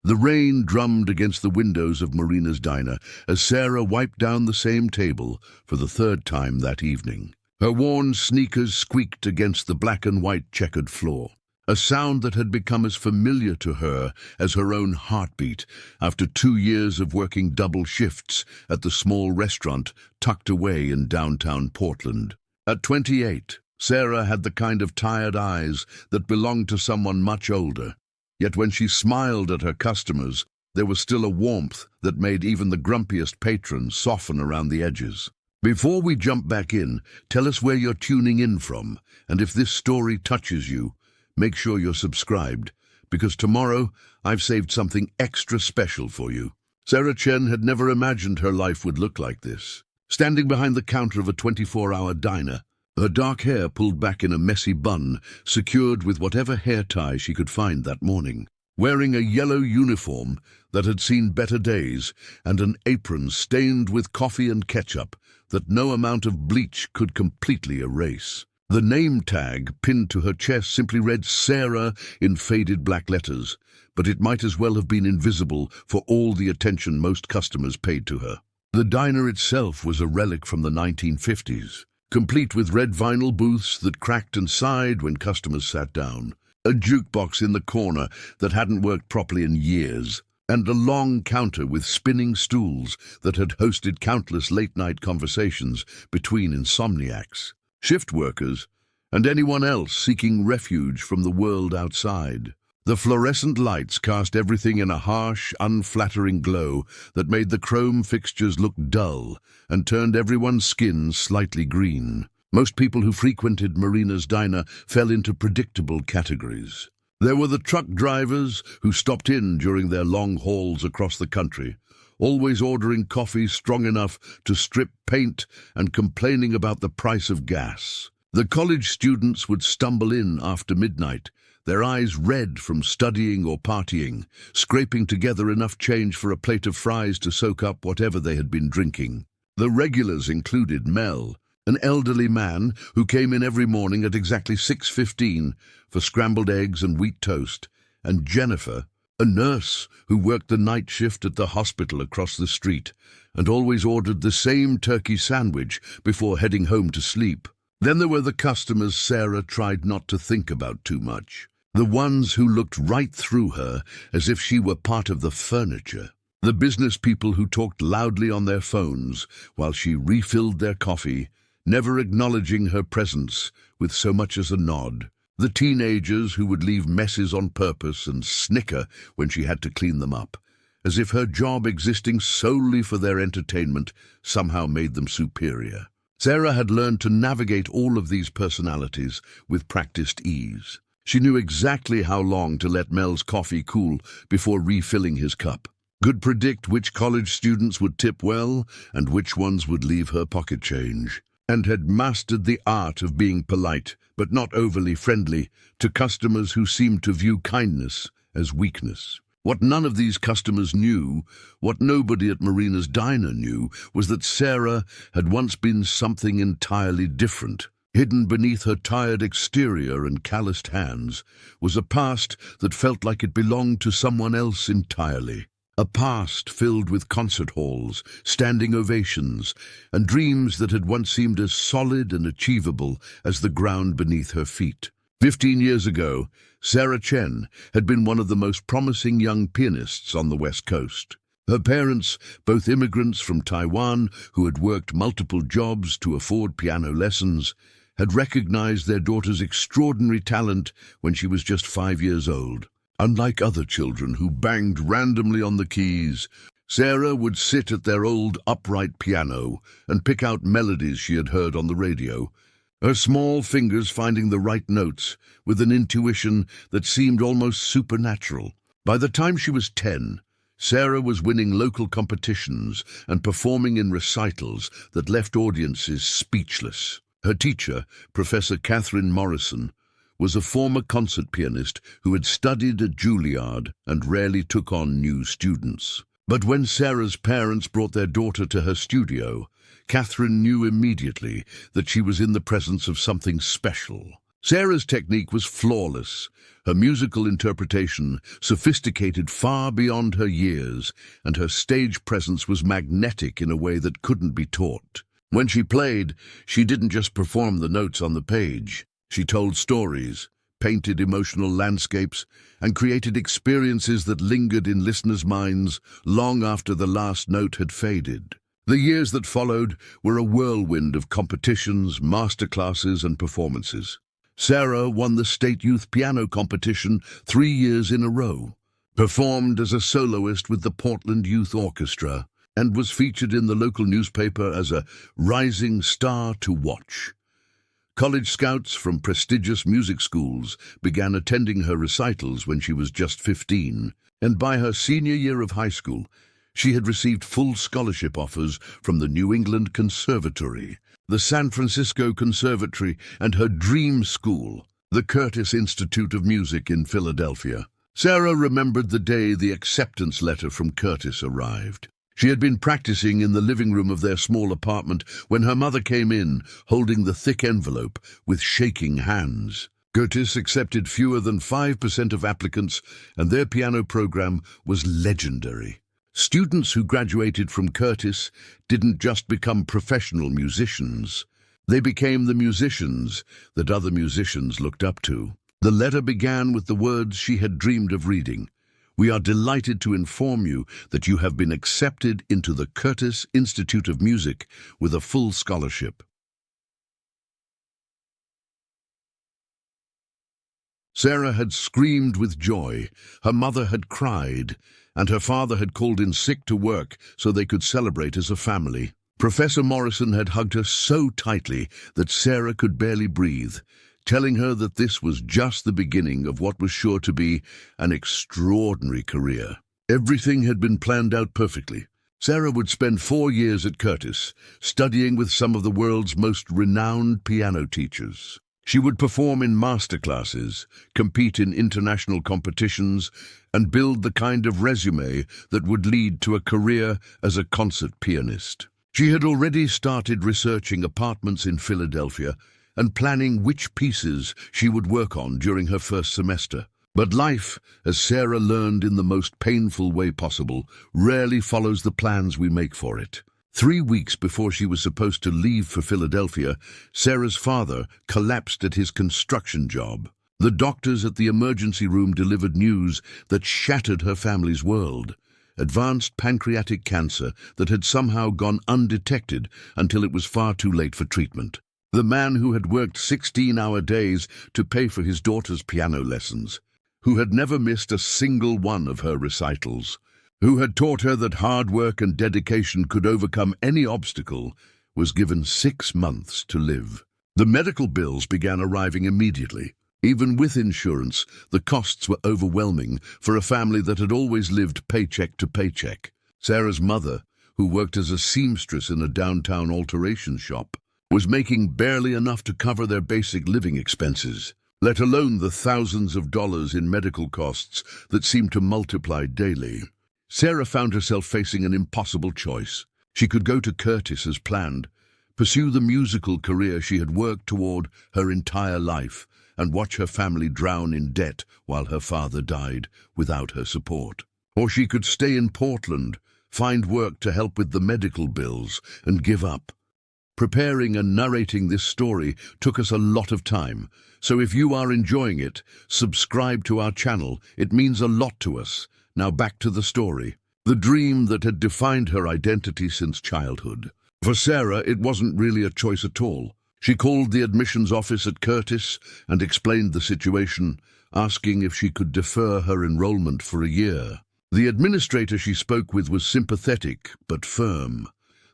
The rain drummed against the windows of Marina's diner as Sarah wiped down the same table for the third time that evening. Her worn sneakers squeaked against the black and white checkered floor, a sound that had become as familiar to her as her own heartbeat after 2 years of working double shifts at the small restaurant tucked away in downtown Portland. At 28, Sarah had the kind of tired eyes that belonged to someone much older. Yet when she smiled at her customers, there was still a warmth that made even the grumpiest patron soften around the edges. Before we jump back in, tell us where you're tuning in from, and if this story touches you, make sure you're subscribed, because tomorrow I've saved something extra special for you. Sarah Chen had never imagined her life would look like this. Standing behind the counter of a 24-hour diner, her dark hair pulled back in a messy bun, secured with whatever hair tie she could find that morning. Wearing a yellow uniform that had seen better days and an apron stained with coffee and ketchup that no amount of bleach could completely erase. The name tag pinned to her chest simply read Sarah in faded black letters, but it might as well have been invisible for all the attention most customers paid to her. The diner itself was a relic from the 1950s. Complete with red vinyl booths that cracked and sighed when customers sat down, a jukebox in the corner that hadn't worked properly in years, and a long counter with spinning stools that had hosted countless late-night conversations between insomniacs, shift workers, and anyone else seeking refuge from the world outside. The fluorescent lights cast everything in a harsh, unflattering glow that made the chrome fixtures look dull and turned everyone's skin slightly green. Most people who frequented Marina's diner fell into predictable categories. There were the truck drivers who stopped in during their long hauls across the country, always ordering coffee strong enough to strip paint and complaining about the price of gas. The college students would stumble in after midnight, their eyes red from studying or partying, scraping together enough change for a plate of fries to soak up whatever they had been drinking. The regulars included Mel, an elderly man who came in every morning at exactly 6:15 for scrambled eggs and wheat toast, and Jennifer, a nurse who worked the night shift at the hospital across the street and always ordered the same turkey sandwich before heading home to sleep. Then there were the customers Sarah tried not to think about too much. The ones who looked right through her as if she were part of the furniture. The business people who talked loudly on their phones while she refilled their coffee, never acknowledging her presence with so much as a nod. The teenagers who would leave messes on purpose and snicker when she had to clean them up, as if her job existing solely for their entertainment somehow made them superior. Sarah had learned to navigate all of these personalities with practiced ease. She knew exactly how long to let Mel's coffee cool before refilling his cup, could predict which college students would tip well and which ones would leave her pocket change, and had mastered the art of being polite, but not overly friendly, to customers who seemed to view kindness as weakness. What none of these customers knew, what nobody at Marina's diner knew, was that Sarah had once been something entirely different. Hidden beneath her tired exterior and calloused hands was a past that felt like it belonged to someone else entirely. A past filled with concert halls, standing ovations, and dreams that had once seemed as solid and achievable as the ground beneath her feet. 15 years ago, Sarah Chen had been one of the most promising young pianists on the West Coast. Her parents, both immigrants from Taiwan who had worked multiple jobs to afford piano lessons, had recognized their daughter's extraordinary talent when she was just 5 years old. Unlike other children who banged randomly on the keys, Sarah would sit at their old upright piano and pick out melodies she had heard on the radio, her small fingers finding the right notes with an intuition that seemed almost supernatural. By the time she was 10, Sarah was winning local competitions and performing in recitals that left audiences speechless. Her teacher, Professor Catherine Morrison, was a former concert pianist who had studied at Juilliard and rarely took on new students. But when Sarah's parents brought their daughter to her studio, Catherine knew immediately that she was in the presence of something special, Sarah's technique was flawless, her musical interpretation sophisticated far beyond her years, and her stage presence was magnetic in a way that couldn't be taught. When she played, she didn't just perform the notes on the page. She told stories, painted emotional landscapes, and created experiences that lingered in listeners' minds long after the last note had faded. The years that followed were a whirlwind of competitions, masterclasses, and performances. Sarah won the State Youth Piano Competition 3 years in a row, performed as a soloist with the Portland Youth Orchestra, and was featured in the local newspaper as a rising star to watch. College scouts from prestigious music schools began attending her recitals when she was just 15, and by her senior year of high school, she had received full scholarship offers from the New England Conservatory, the San Francisco Conservatory, and her dream school, the Curtis Institute of Music in Philadelphia. Sarah remembered the day the acceptance letter from Curtis arrived. She had been practicing in the living room of their small apartment when her mother came in, holding the thick envelope with shaking hands. Curtis accepted fewer than 5% of applicants, and their piano program was legendary. Students who graduated from Curtis didn't just become professional musicians. They became the musicians that other musicians looked up to. The letter began with the words she had dreamed of reading. "We are delighted to inform you that you have been accepted into the Curtis Institute of Music with a full scholarship." Sarah had screamed with joy, her mother had cried, and her father had called in sick to work so they could celebrate as a family. Professor Morrison had hugged her so tightly that Sarah could barely breathe, telling her that this was just the beginning of what was sure to be an extraordinary career. Everything had been planned out perfectly. Sarah would spend 4 years at Curtis, studying with some of the world's most renowned piano teachers. She would perform in master classes, compete in international competitions, and build the kind of resume that would lead to a career as a concert pianist. She had already started researching apartments in Philadelphia and planning which pieces she would work on during her first semester. But life, as Sarah learned in the most painful way possible, rarely follows the plans we make for it. 3 weeks before she was supposed to leave for Philadelphia, Sarah's father collapsed at his construction job. The doctors at the emergency room delivered news that shattered her family's world: advanced pancreatic cancer that had somehow gone undetected until it was far too late for treatment. The man who had worked 16-hour days to pay for his daughter's piano lessons, who had never missed a single one of her recitals, who had taught her that hard work and dedication could overcome any obstacle, was given 6 months to live. The medical bills began arriving immediately. Even with insurance, the costs were overwhelming for a family that had always lived paycheck to paycheck. Sarah's mother, who worked as a seamstress in a downtown alteration shop, was making barely enough to cover their basic living expenses, let alone the thousands of dollars in medical costs that seemed to multiply daily. Sarah found herself facing an impossible choice. She could go to Curtis as planned, pursue the musical career she had worked toward her entire life, and watch her family drown in debt while her father died without her support. Or she could stay in Portland, find work to help with the medical bills, and give up. Preparing and narrating this story took us a lot of time, so if you are enjoying it, subscribe to our channel. It means a lot to us. Now back to the story. The dream that had defined her identity since childhood. For Sarah, it wasn't really a choice at all. She called the admissions office at Curtis and explained the situation, asking if she could defer her enrollment for a year. The administrator she spoke with was sympathetic but firm.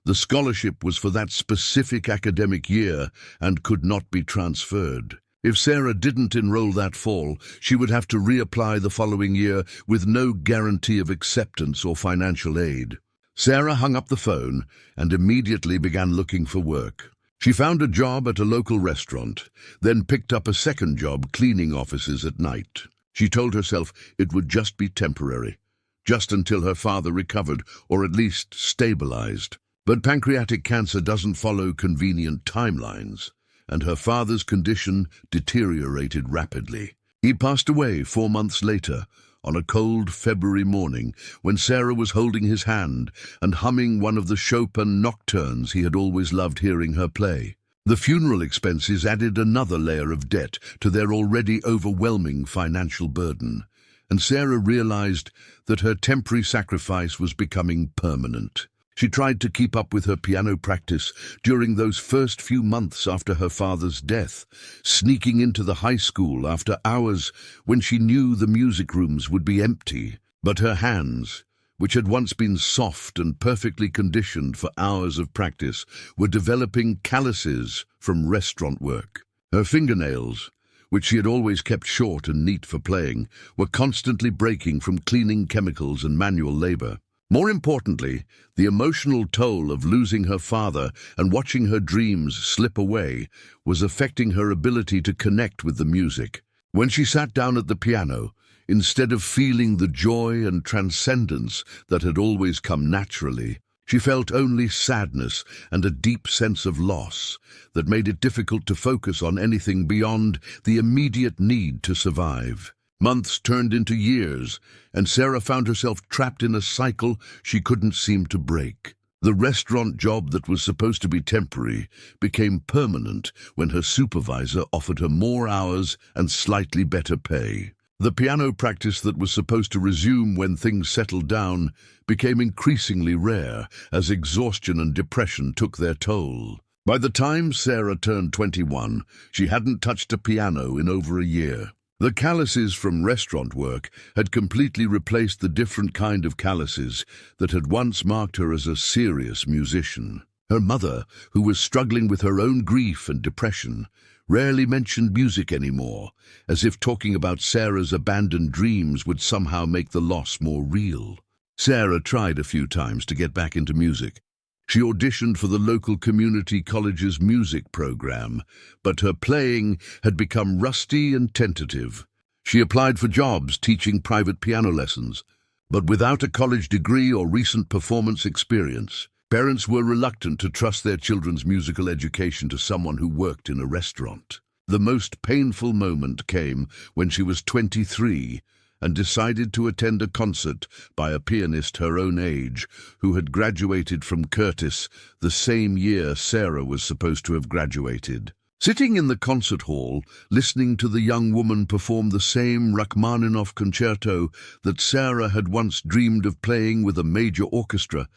The scholarship was for that specific academic year and could not be transferred. If Sarah didn't enroll that fall, she would have to reapply the following year with no guarantee of acceptance or financial aid. Sarah hung up the phone and immediately began looking for work. She found a job at a local restaurant, then picked up a second job cleaning offices at night. She told herself it would just be temporary, just until her father recovered or at least stabilized. But pancreatic cancer doesn't follow convenient timelines. and her father's condition deteriorated rapidly. He passed away 4 months later, on a cold February morning, when Sarah was holding his hand and humming one of the Chopin nocturnes he had always loved hearing her play. The funeral expenses added another layer of debt to their already overwhelming financial burden, and Sarah realized that her temporary sacrifice was becoming permanent. She tried to keep up with her piano practice during those first few months after her father's death, sneaking into the high school after hours when she knew the music rooms would be empty. But her hands, which had once been soft and perfectly conditioned for hours of practice, were developing calluses from restaurant work. Her fingernails, which she had always kept short and neat for playing, were constantly breaking from cleaning chemicals and manual labor. More importantly, the emotional toll of losing her father and watching her dreams slip away was affecting her ability to connect with the music. When she sat down at the piano, instead of feeling the joy and transcendence that had always come naturally, she felt only sadness and a deep sense of loss that made it difficult to focus on anything beyond the immediate need to survive. Months turned into years, and Sarah found herself trapped in a cycle she couldn't seem to break. The restaurant job that was supposed to be temporary became permanent when her supervisor offered her more hours and slightly better pay. The piano practice that was supposed to resume when things settled down became increasingly rare as exhaustion and depression took their toll. By the time Sarah turned 21, she hadn't touched a piano in over a year. The calluses from restaurant work had completely replaced the different kind of calluses that had once marked her as a serious musician. Her mother, who was struggling with her own grief and depression, rarely mentioned music anymore, as if talking about Sarah's abandoned dreams would somehow make the loss more real. Sarah tried a few times to get back into music. She auditioned for the local community college's music program, but her playing had become rusty and tentative. She applied for jobs teaching private piano lessons, but without a college degree or recent performance experience, parents were reluctant to trust their children's musical education to someone who worked in a restaurant. The most painful moment came when she was 23 and decided to attend a concert by a pianist her own age who had graduated from Curtis the same year Sarah was supposed to have graduated. Sitting in the concert hall, listening to the young woman perform the same Rachmaninoff concerto that Sarah had once dreamed of playing with a major orchestra,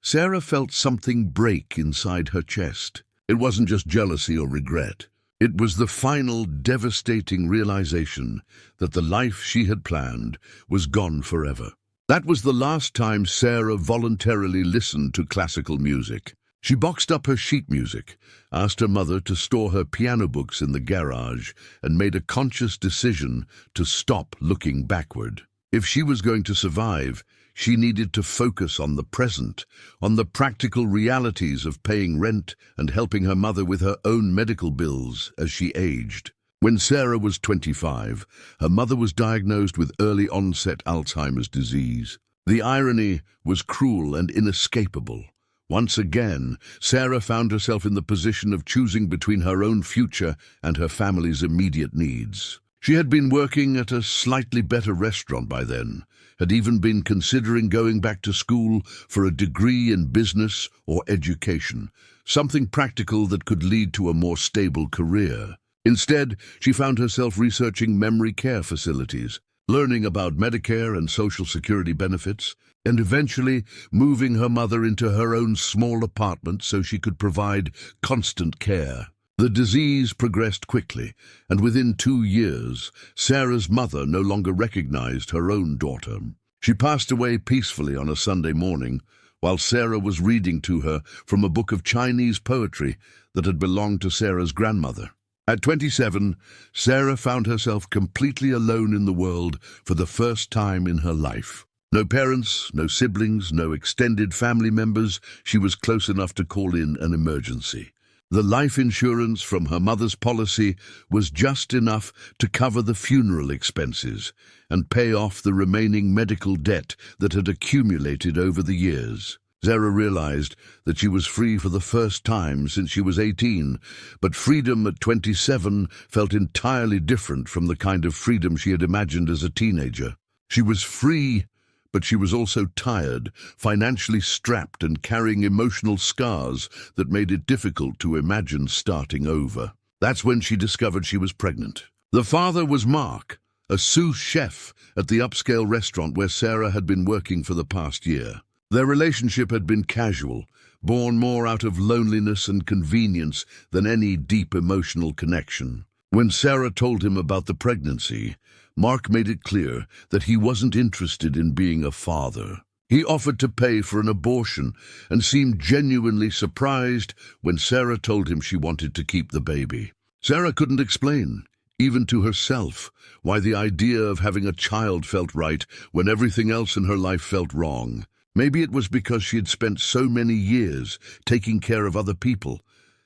Sarah felt something break inside her chest. It wasn't just jealousy or regret. It was the final devastating realization that the life she had planned was gone forever. That was the last time Sarah voluntarily listened to classical music. She boxed up her sheet music, asked her mother to store her piano books in the garage, and made a conscious decision to stop looking backward. If she was going to survive, she needed to focus on the present, on the practical realities of paying rent and helping her mother with her own medical bills as she aged. When Sarah was 25, her mother was diagnosed with early-onset Alzheimer's disease. The irony was cruel and inescapable. Once again, Sarah found herself in the position of choosing between her own future and her family's immediate needs. She had been working at a slightly better restaurant by then, had even been considering going back to school for a degree in business or education, something practical that could lead to a more stable career. Instead, she found herself researching memory care facilities, learning about Medicare and Social Security benefits, and eventually moving her mother into her own small apartment so she could provide constant care. The disease progressed quickly, and within 2 years, Sarah's mother no longer recognized her own daughter. She passed away peacefully on a Sunday morning, while Sarah was reading to her from a book of Chinese poetry that had belonged to Sarah's grandmother. At 27, Sarah found herself completely alone in the world for the first time in her life. No parents, no siblings, no extended family members she was close enough to call in an emergency. The life insurance from her mother's policy was just enough to cover the funeral expenses and pay off the remaining medical debt that had accumulated over the years. Sarah realized that she was free for the first time since she was 18, but freedom at 27 felt entirely different from the kind of freedom she had imagined as a teenager. She was free, but she was also tired, financially strapped and carrying emotional scars that made it difficult to imagine starting over. That's when she discovered she was pregnant. The father was Mark, a sous chef at the upscale restaurant where Sarah had been working for the past year. Their relationship had been casual, born more out of loneliness and convenience than any deep emotional connection. When Sarah told him about the pregnancy, Mark made it clear that he wasn't interested in being a father. He offered to pay for an abortion and seemed genuinely surprised when Sarah told him she wanted to keep the baby. Sarah couldn't explain, even to herself, why the idea of having a child felt right when everything else in her life felt wrong. Maybe it was because she had spent so many years taking care of other people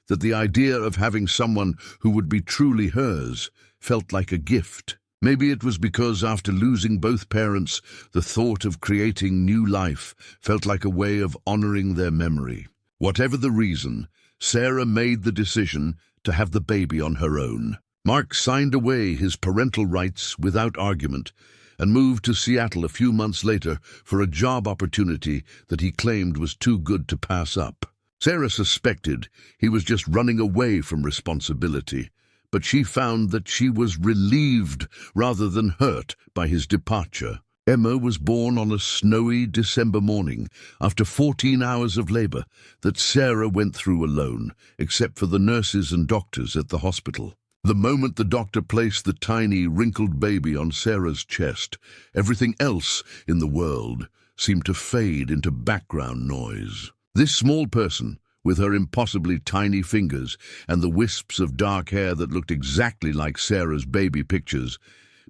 that the idea of having someone who would be truly hers felt like a gift. Maybe it was because after losing both parents, the thought of creating new life felt like a way of honoring their memory. Whatever the reason, Sarah made the decision to have the baby on her own. Mark signed away his parental rights without argument and moved to Seattle a few months later for a job opportunity that he claimed was too good to pass up. Sarah suspected he was just running away from responsibility, but she found that she was relieved rather than hurt by his departure. Emma was born on a snowy December morning after 14 hours of labor that Sarah went through alone, except for the nurses and doctors at the hospital. The moment the doctor placed the tiny, wrinkled baby on Sarah's chest, everything else in the world seemed to fade into background noise. This small person, with her impossibly tiny fingers and the wisps of dark hair that looked exactly like Sarah's baby pictures,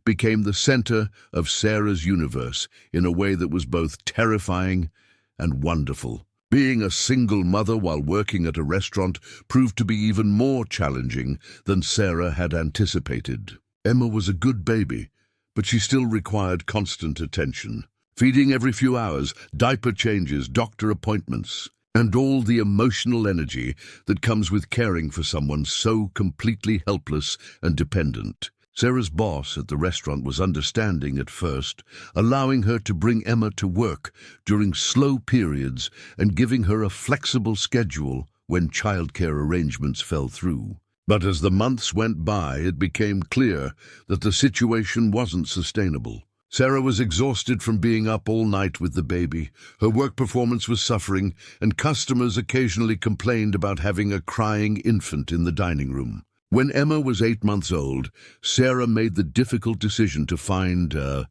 became the center of Sarah's universe in a way that was both terrifying and wonderful. Being a single mother while working at a restaurant proved to be even more challenging than Sarah had anticipated. Emma was a good baby, but she still required constant attention. Feeding every few hours, diaper changes, doctor appointments, and all the emotional energy that comes with caring for someone so completely helpless and dependent. Sarah's boss at the restaurant was understanding at first, allowing her to bring Emma to work during slow periods and giving her a flexible schedule when childcare arrangements fell through. But as the months went by, it became clear that the situation wasn't sustainable. Sarah was exhausted from being up all night with the baby, her work performance was suffering, and customers occasionally complained about having a crying infant in the dining room. When Emma was 8 months old, Sarah made the difficult decision to find a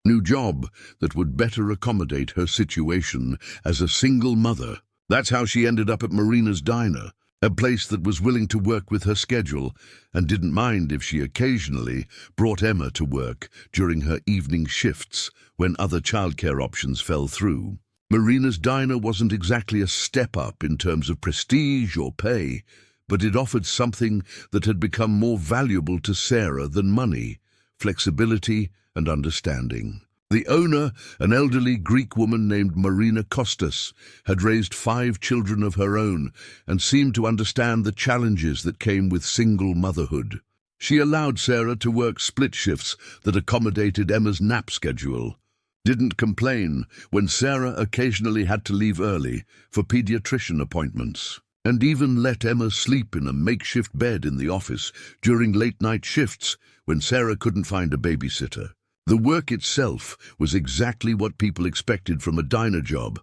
new job that would better accommodate her situation as a single mother. That's how she ended up at Marina's Diner, a place that was willing to work with her schedule and didn't mind if she occasionally brought Emma to work during her evening shifts when other childcare options fell through. Marina's Diner wasn't exactly a step up in terms of prestige or pay, but it offered something that had become more valuable to Sarah than money: flexibility and understanding. The owner, an elderly Greek woman named Marina Kostas, had raised 5 children of her own and seemed to understand the challenges that came with single motherhood. She allowed Sarah to work split shifts that accommodated Emma's nap schedule, didn't complain when Sarah occasionally had to leave early for pediatrician appointments, and even let Emma sleep in a makeshift bed in the office during late-night shifts when Sarah couldn't find a babysitter. The work itself was exactly what people expected from a diner job: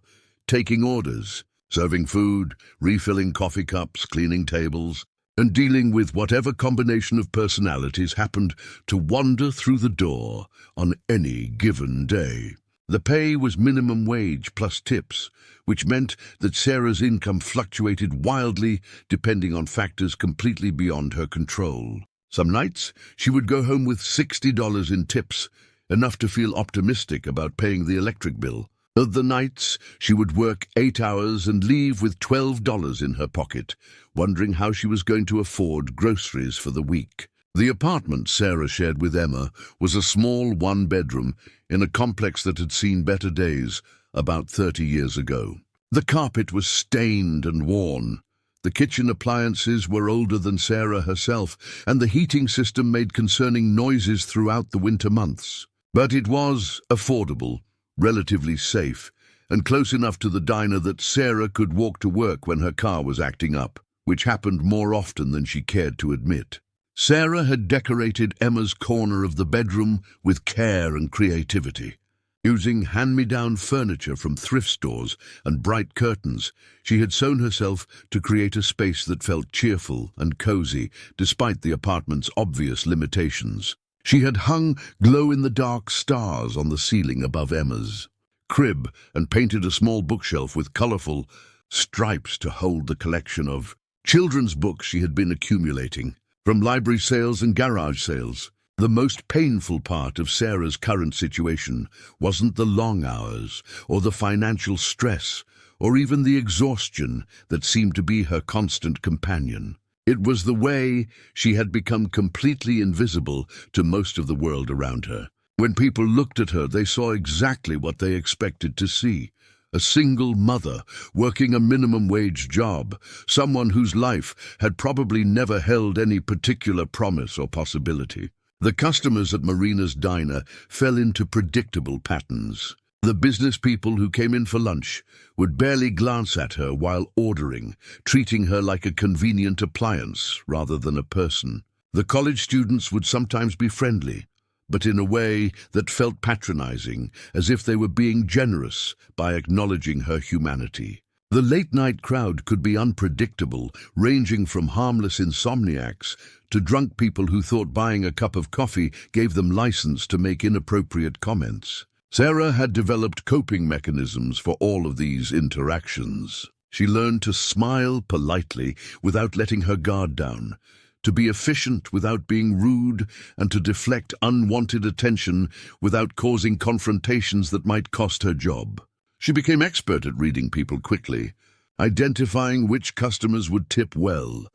taking orders, serving food, refilling coffee cups, cleaning tables, and dealing with whatever combination of personalities happened to wander through the door on any given day. The pay was minimum wage plus tips, which meant that Sarah's income fluctuated wildly depending on factors completely beyond her control. Some nights, she would go home with $60 in tips, enough to feel optimistic about paying the electric bill. Other nights, she would work 8 hours and leave with $12 in her pocket, wondering how she was going to afford groceries for the week. The apartment Sarah shared with Emma was a small one-bedroom in a complex that had seen better days about 30 years ago. The carpet was stained and worn. The kitchen appliances were older than Sarah herself, and the heating system made concerning noises throughout the winter months. But it was affordable, relatively safe, and close enough to the diner that Sarah could walk to work when her car was acting up, which happened more often than she cared to admit. Sarah had decorated Emma's corner of the bedroom with care and creativity. Using hand-me-down furniture from thrift stores and bright curtains, she had sewn herself to create a space that felt cheerful and cozy, despite the apartment's obvious limitations. She had hung glow-in-the-dark stars on the ceiling above Emma's crib and painted a small bookshelf with colorful stripes to hold the collection of children's books she had been accumulating from library sales and garage sales. The most painful part of Sarah's current situation wasn't the long hours or the financial stress or even the exhaustion that seemed to be her constant companion. It was the way she had become completely invisible to most of the world around her. When people looked at her, they saw exactly what they expected to see. A single mother working a minimum wage job, someone whose life had probably never held any particular promise or possibility. The customers at Marina's diner fell into predictable patterns. The business people who came in for lunch would barely glance at her while ordering, treating her like a convenient appliance rather than a person. The college students would sometimes be friendly, but in a way that felt patronizing, as if they were being generous by acknowledging her humanity. The late-night crowd could be unpredictable, ranging from harmless insomniacs to drunk people who thought buying a cup of coffee gave them license to make inappropriate comments. Sarah had developed coping mechanisms for all of these interactions. She learned to smile politely without letting her guard down, to be efficient without being rude, and to deflect unwanted attention without causing confrontations that might cost her job. She became expert at reading people quickly, identifying which customers would tip well,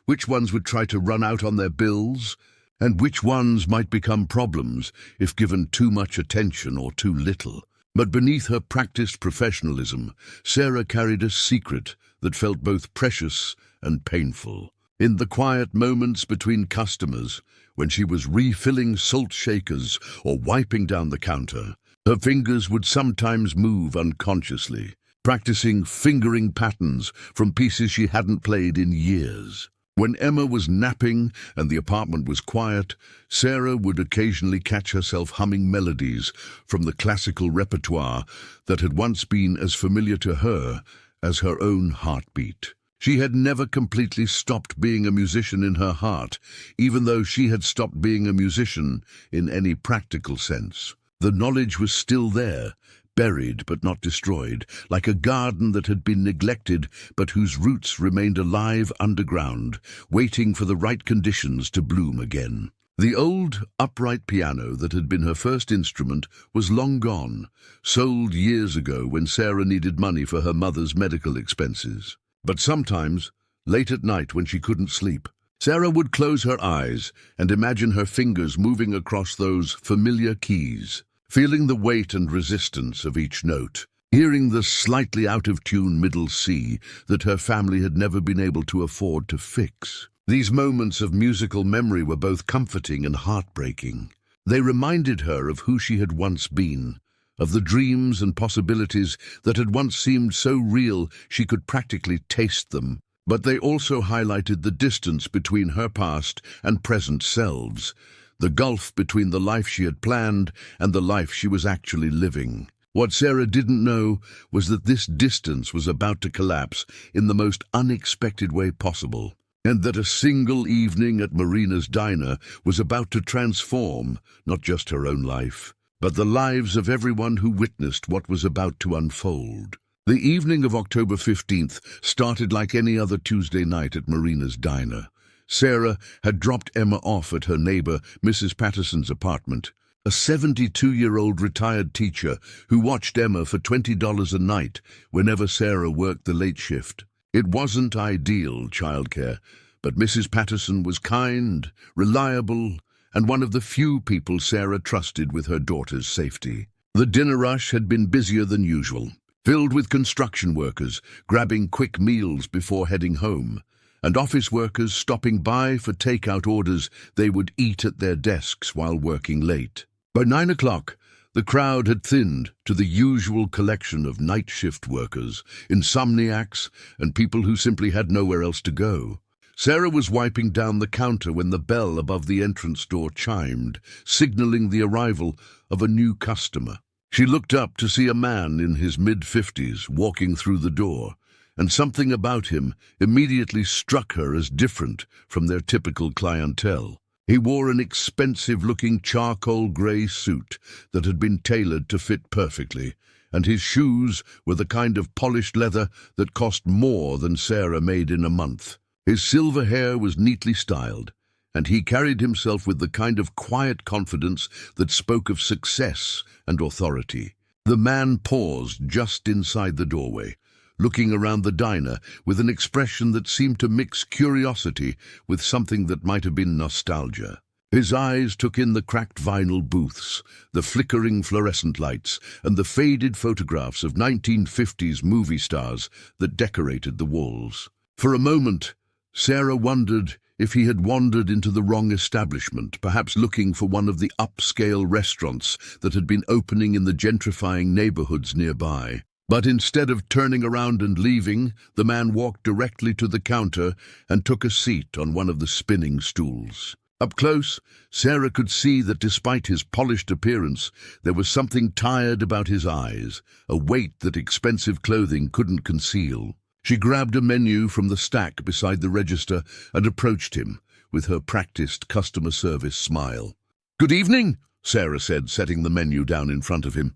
which ones would try to run out on their bills, and which ones might become problems if given too much attention or too little. But beneath her practiced professionalism, Sarah carried a secret that felt both precious and painful. In the quiet moments between customers, when she was refilling salt shakers or wiping down the counter, her fingers would sometimes move unconsciously, practicing fingering patterns from pieces she hadn't played in years. When Emma was napping and the apartment was quiet, Sarah would occasionally catch herself humming melodies from the classical repertoire that had once been as familiar to her as her own heartbeat. She had never completely stopped being a musician in her heart, even though she had stopped being a musician in any practical sense. The knowledge was still there, buried but not destroyed, like a garden that had been neglected but whose roots remained alive underground, waiting for the right conditions to bloom again. The old, upright piano that had been her first instrument was long gone, sold years ago when Sarah needed money for her mother's medical expenses. But sometimes, late at night when she couldn't sleep, Sarah would close her eyes and imagine her fingers moving across those familiar keys, feeling the weight and resistance of each note, hearing the slightly out-of-tune middle C that her family had never been able to afford to fix. These moments of musical memory were both comforting and heartbreaking. They reminded her of who she had once been, of the dreams and possibilities that had once seemed so real she could practically taste them. But they also highlighted the distance between her past and present selves, the gulf between the life she had planned and the life she was actually living. What Sarah didn't know was that this distance was about to collapse in the most unexpected way possible, and that a single evening at Marina's diner was about to transform not just her own life, but the lives of everyone who witnessed what was about to unfold. The evening of October 15th started like any other Tuesday night at Marina's diner. Sarah had dropped Emma off at her neighbor, Mrs. Patterson's apartment, a 72-year-old retired teacher who watched Emma for $20 a night whenever Sarah worked the late shift. It wasn't ideal childcare, but Mrs. Patterson was kind, reliable, and one of the few people Sarah trusted with her daughter's safety. The dinner rush had been busier than usual. filled with construction workers grabbing quick meals before heading home, and office workers stopping by for takeout orders they would eat at their desks while working late. By 9 o'clock, the crowd had thinned to the usual collection of night shift workers, insomniacs, and people who simply had nowhere else to go. Sarah was wiping down the counter when the bell above the entrance door chimed, signaling the arrival of a new customer. She looked up to see a man in his mid-50s walking through the door, and something about him immediately struck her as different from their typical clientele. He wore an expensive-looking charcoal grey suit that had been tailored to fit perfectly, and his shoes were the kind of polished leather that cost more than Sarah made in a month. His silver hair was neatly styled, and he carried himself with the kind of quiet confidence that spoke of success and authority. The man paused just inside the doorway, looking around the diner with an expression that seemed to mix curiosity with something that might have been nostalgia. His eyes took in the cracked vinyl booths, the flickering fluorescent lights, and the faded photographs of 1950s movie stars that decorated the walls. For a moment, Sarah wondered if he had wandered into the wrong establishment, perhaps looking for one of the upscale restaurants that had been opening in the gentrifying neighborhoods nearby. But instead of turning around and leaving, the man walked directly to the counter and took a seat on one of the spinning stools. Up close, Sarah could see that despite his polished appearance, there was something tired about his eyes, a weight that expensive clothing couldn't conceal. She grabbed a menu from the stack beside the register and approached him with her practiced customer service smile. "Good evening," Sarah said, setting the menu down in front of him.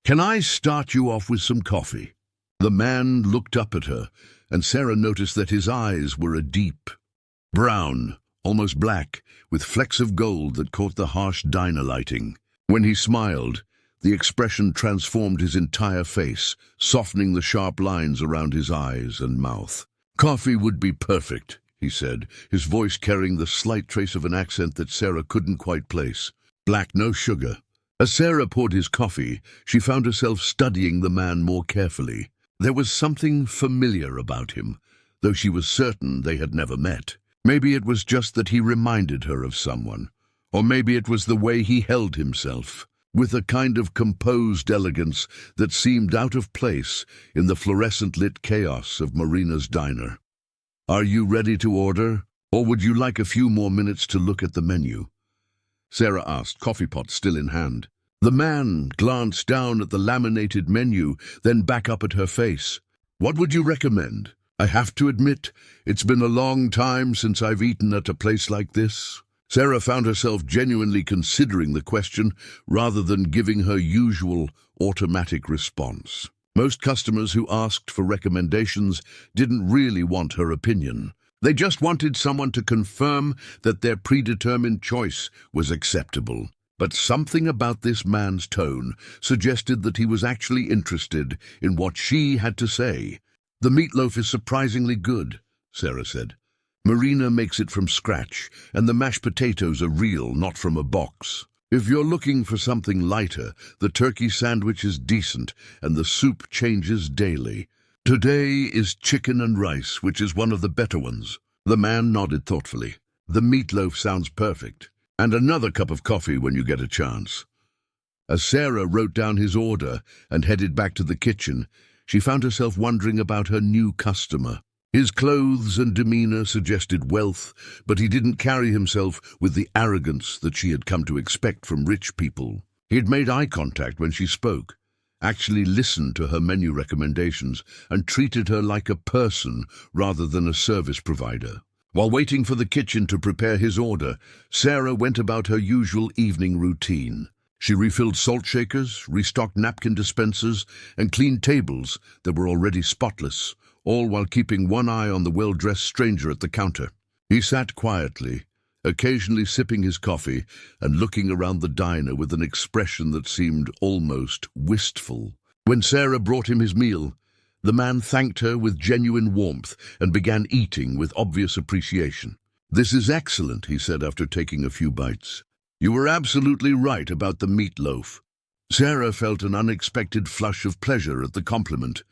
"Can I start you off with some coffee?" The man looked up at her, and Sarah noticed that his eyes were a deep brown, almost black, with flecks of gold that caught the harsh diner lighting. When he smiled, the expression transformed his entire face, softening the sharp lines around his eyes and mouth. "Coffee would be perfect," he said, his voice carrying the slight trace of an accent that Sarah couldn't quite place. "Black, no sugar." As Sarah poured his coffee, she found herself studying the man more carefully. There was something familiar about him, though she was certain they had never met. Maybe it was just that he reminded her of someone, or maybe it was the way he held himself, with a kind of composed elegance that seemed out of place in the fluorescent-lit chaos of Marina's diner. "Are you ready to order, or would you like a few more minutes to look at the menu?" Sarah asked, coffee pot still in hand. The man glanced down at the laminated menu, then back up at her face. "What would you recommend? I have to admit, it's been a long time since I've eaten at a place like this." Sarah found herself genuinely considering the question rather than giving her usual automatic response. Most customers who asked for recommendations didn't really want her opinion. They just wanted someone to confirm that their predetermined choice was acceptable. But something about this man's tone suggested that he was actually interested in what she had to say. "The meatloaf is surprisingly good," Sarah said. "Marina makes it from scratch, and the mashed potatoes are real, not from a box. If you're looking for something lighter, the turkey sandwich is decent, and the soup changes daily. Today is chicken and rice, which is one of the better ones." The man nodded thoughtfully. "The meatloaf sounds perfect. And another cup of coffee when you get a chance." As Sarah wrote down his order and headed back to the kitchen, she found herself wondering about her new customer. His clothes and demeanor suggested wealth, but he didn't carry himself with the arrogance that she had come to expect from rich people. He had made eye contact when she spoke, actually listened to her menu recommendations, and treated her like a person rather than a service provider. While waiting for the kitchen to prepare his order, Sarah went about her usual evening routine. She refilled salt shakers, restocked napkin dispensers, and cleaned tables that were already spotless, all while keeping one eye on the well-dressed stranger at the counter. He sat quietly, occasionally sipping his coffee and looking around the diner with an expression that seemed almost wistful. When Sarah brought him his meal, the man thanked her with genuine warmth and began eating with obvious appreciation. "This is excellent," he said after taking a few bites. "You were absolutely right about the meatloaf. Sarah felt an unexpected flush of pleasure at the compliment.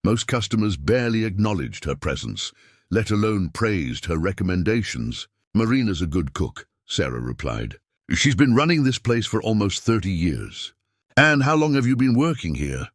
Most customers barely acknowledged her presence, let alone praised her recommendations. "Marina's a good cook," Sarah replied. "She's been running this place for almost 30 years. "And how long have you been working here?"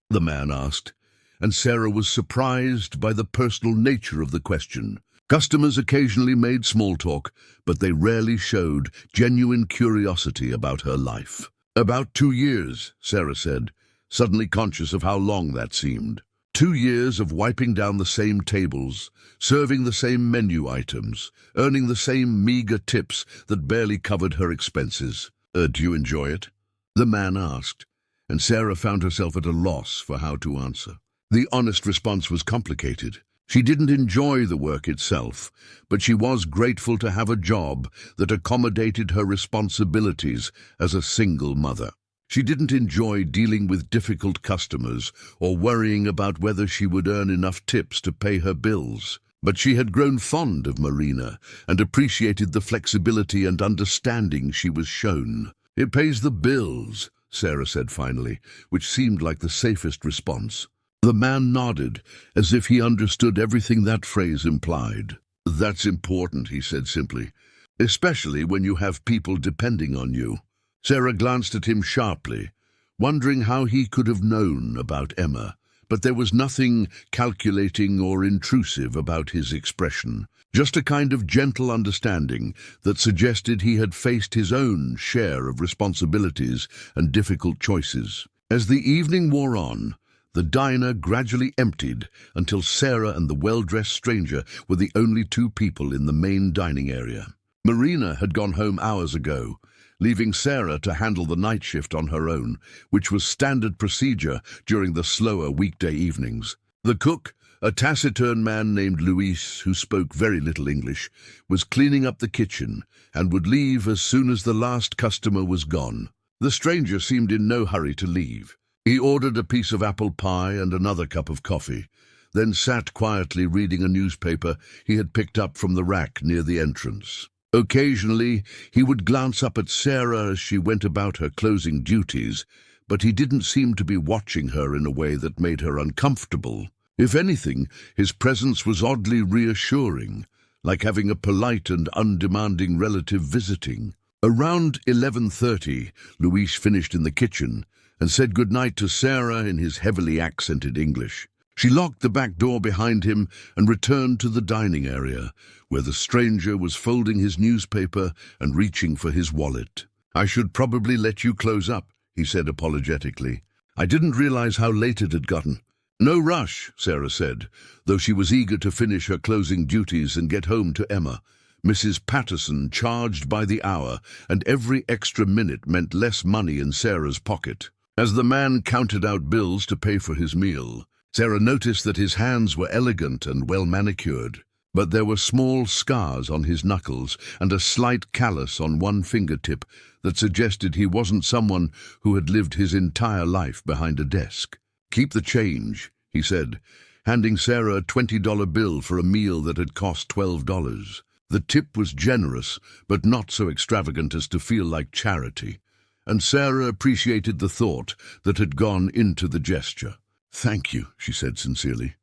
the man asked, and Sarah was surprised by the personal nature of the question. Customers occasionally made small talk, but they rarely showed genuine curiosity about her life. "About 2 years," Sarah said, suddenly conscious of how long that seemed. 2 years of wiping down the same tables, serving the same menu items, earning the same meager tips that barely covered her expenses. Do you enjoy it?" the man asked, and Sarah found herself at a loss for how to answer. The honest response was complicated. She didn't enjoy the work itself, but she was grateful to have a job that accommodated her responsibilities as a single mother. She didn't enjoy dealing with difficult customers or worrying about whether she would earn enough tips to pay her bills. But she had grown fond of Marina and appreciated the flexibility and understanding she was shown. "It pays the bills," Sarah said finally, which seemed like the safest response. The man nodded, as if he understood everything that phrase implied. "That's important," he said simply, "especially when you have people depending on you." Sarah glanced at him sharply, wondering how he could have known about Emma, but there was nothing calculating or intrusive about his expression, just a kind of gentle understanding that suggested he had faced his own share of responsibilities and difficult choices. As the evening wore on, the diner gradually emptied until Sarah and the well-dressed stranger were the only 2 people in the main dining area. Marina had gone home hours ago, leaving Sarah to handle the night shift on her own, which was standard procedure during the slower weekday evenings. The cook, a taciturn man named Luis, who spoke very little English, was cleaning up the kitchen and would leave as soon as the last customer was gone. The stranger seemed in no hurry to leave. He ordered a piece of apple pie and another cup of coffee, then sat quietly reading a newspaper he had picked up from the rack near the entrance. Occasionally, he would glance up at Sarah as she went about her closing duties, but he didn't seem to be watching her in a way that made her uncomfortable. If anything, his presence was oddly reassuring, like having a polite and undemanding relative visiting. Around 11:30, Luis finished in the kitchen and said goodnight to Sarah in his heavily accented English. She locked the back door behind him and returned to the dining area, where the stranger was folding his newspaper and reaching for his wallet. "I should probably let you close up," he said apologetically. "I didn't realize how late it had gotten." "No rush," Sarah said, though she was eager to finish her closing duties and get home to Emma. Mrs. Patterson charged by the hour, and every extra minute meant less money in Sarah's pocket. As the man counted out bills to pay for his meal, Sarah noticed that his hands were elegant and well manicured, but there were small scars on his knuckles and a slight callus on one fingertip that suggested he wasn't someone who had lived his entire life behind a desk. "Keep the change," he said, handing Sarah a $20 bill for a meal that had cost $12. The tip was generous, but not so extravagant as to feel like charity, and Sarah appreciated the thought that had gone into the gesture. "Thank you," she said sincerely.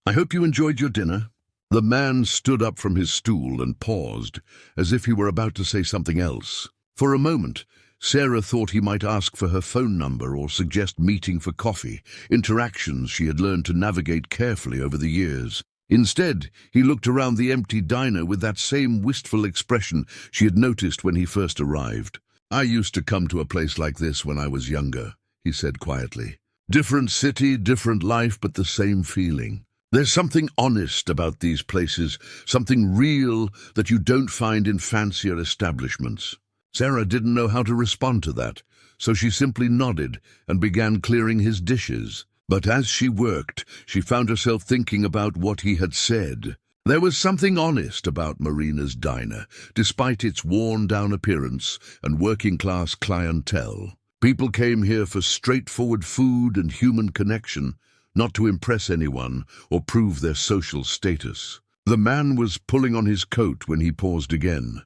"I hope you enjoyed your dinner." The man stood up from his stool and paused, as if he were about to say something else. For a moment, Sarah thought he might ask for her phone number or suggest meeting for coffee, interactions she had learned to navigate carefully over the years. Instead, he looked around the empty diner with that same wistful expression she had noticed when he first arrived. "I used to come to a place like this when I was younger," he said quietly. "Different city, different life, but the same feeling. There's something honest about these places, something real that you don't find in fancier establishments." Sarah didn't know how to respond to that, so she simply nodded and began clearing his dishes. But as she worked, she found herself thinking about what he had said. There was something honest about Marina's diner, despite its worn-down appearance and working-class clientele. People came here for straightforward food and human connection, not to impress anyone or prove their social status. The man was pulling on his coat when he paused again,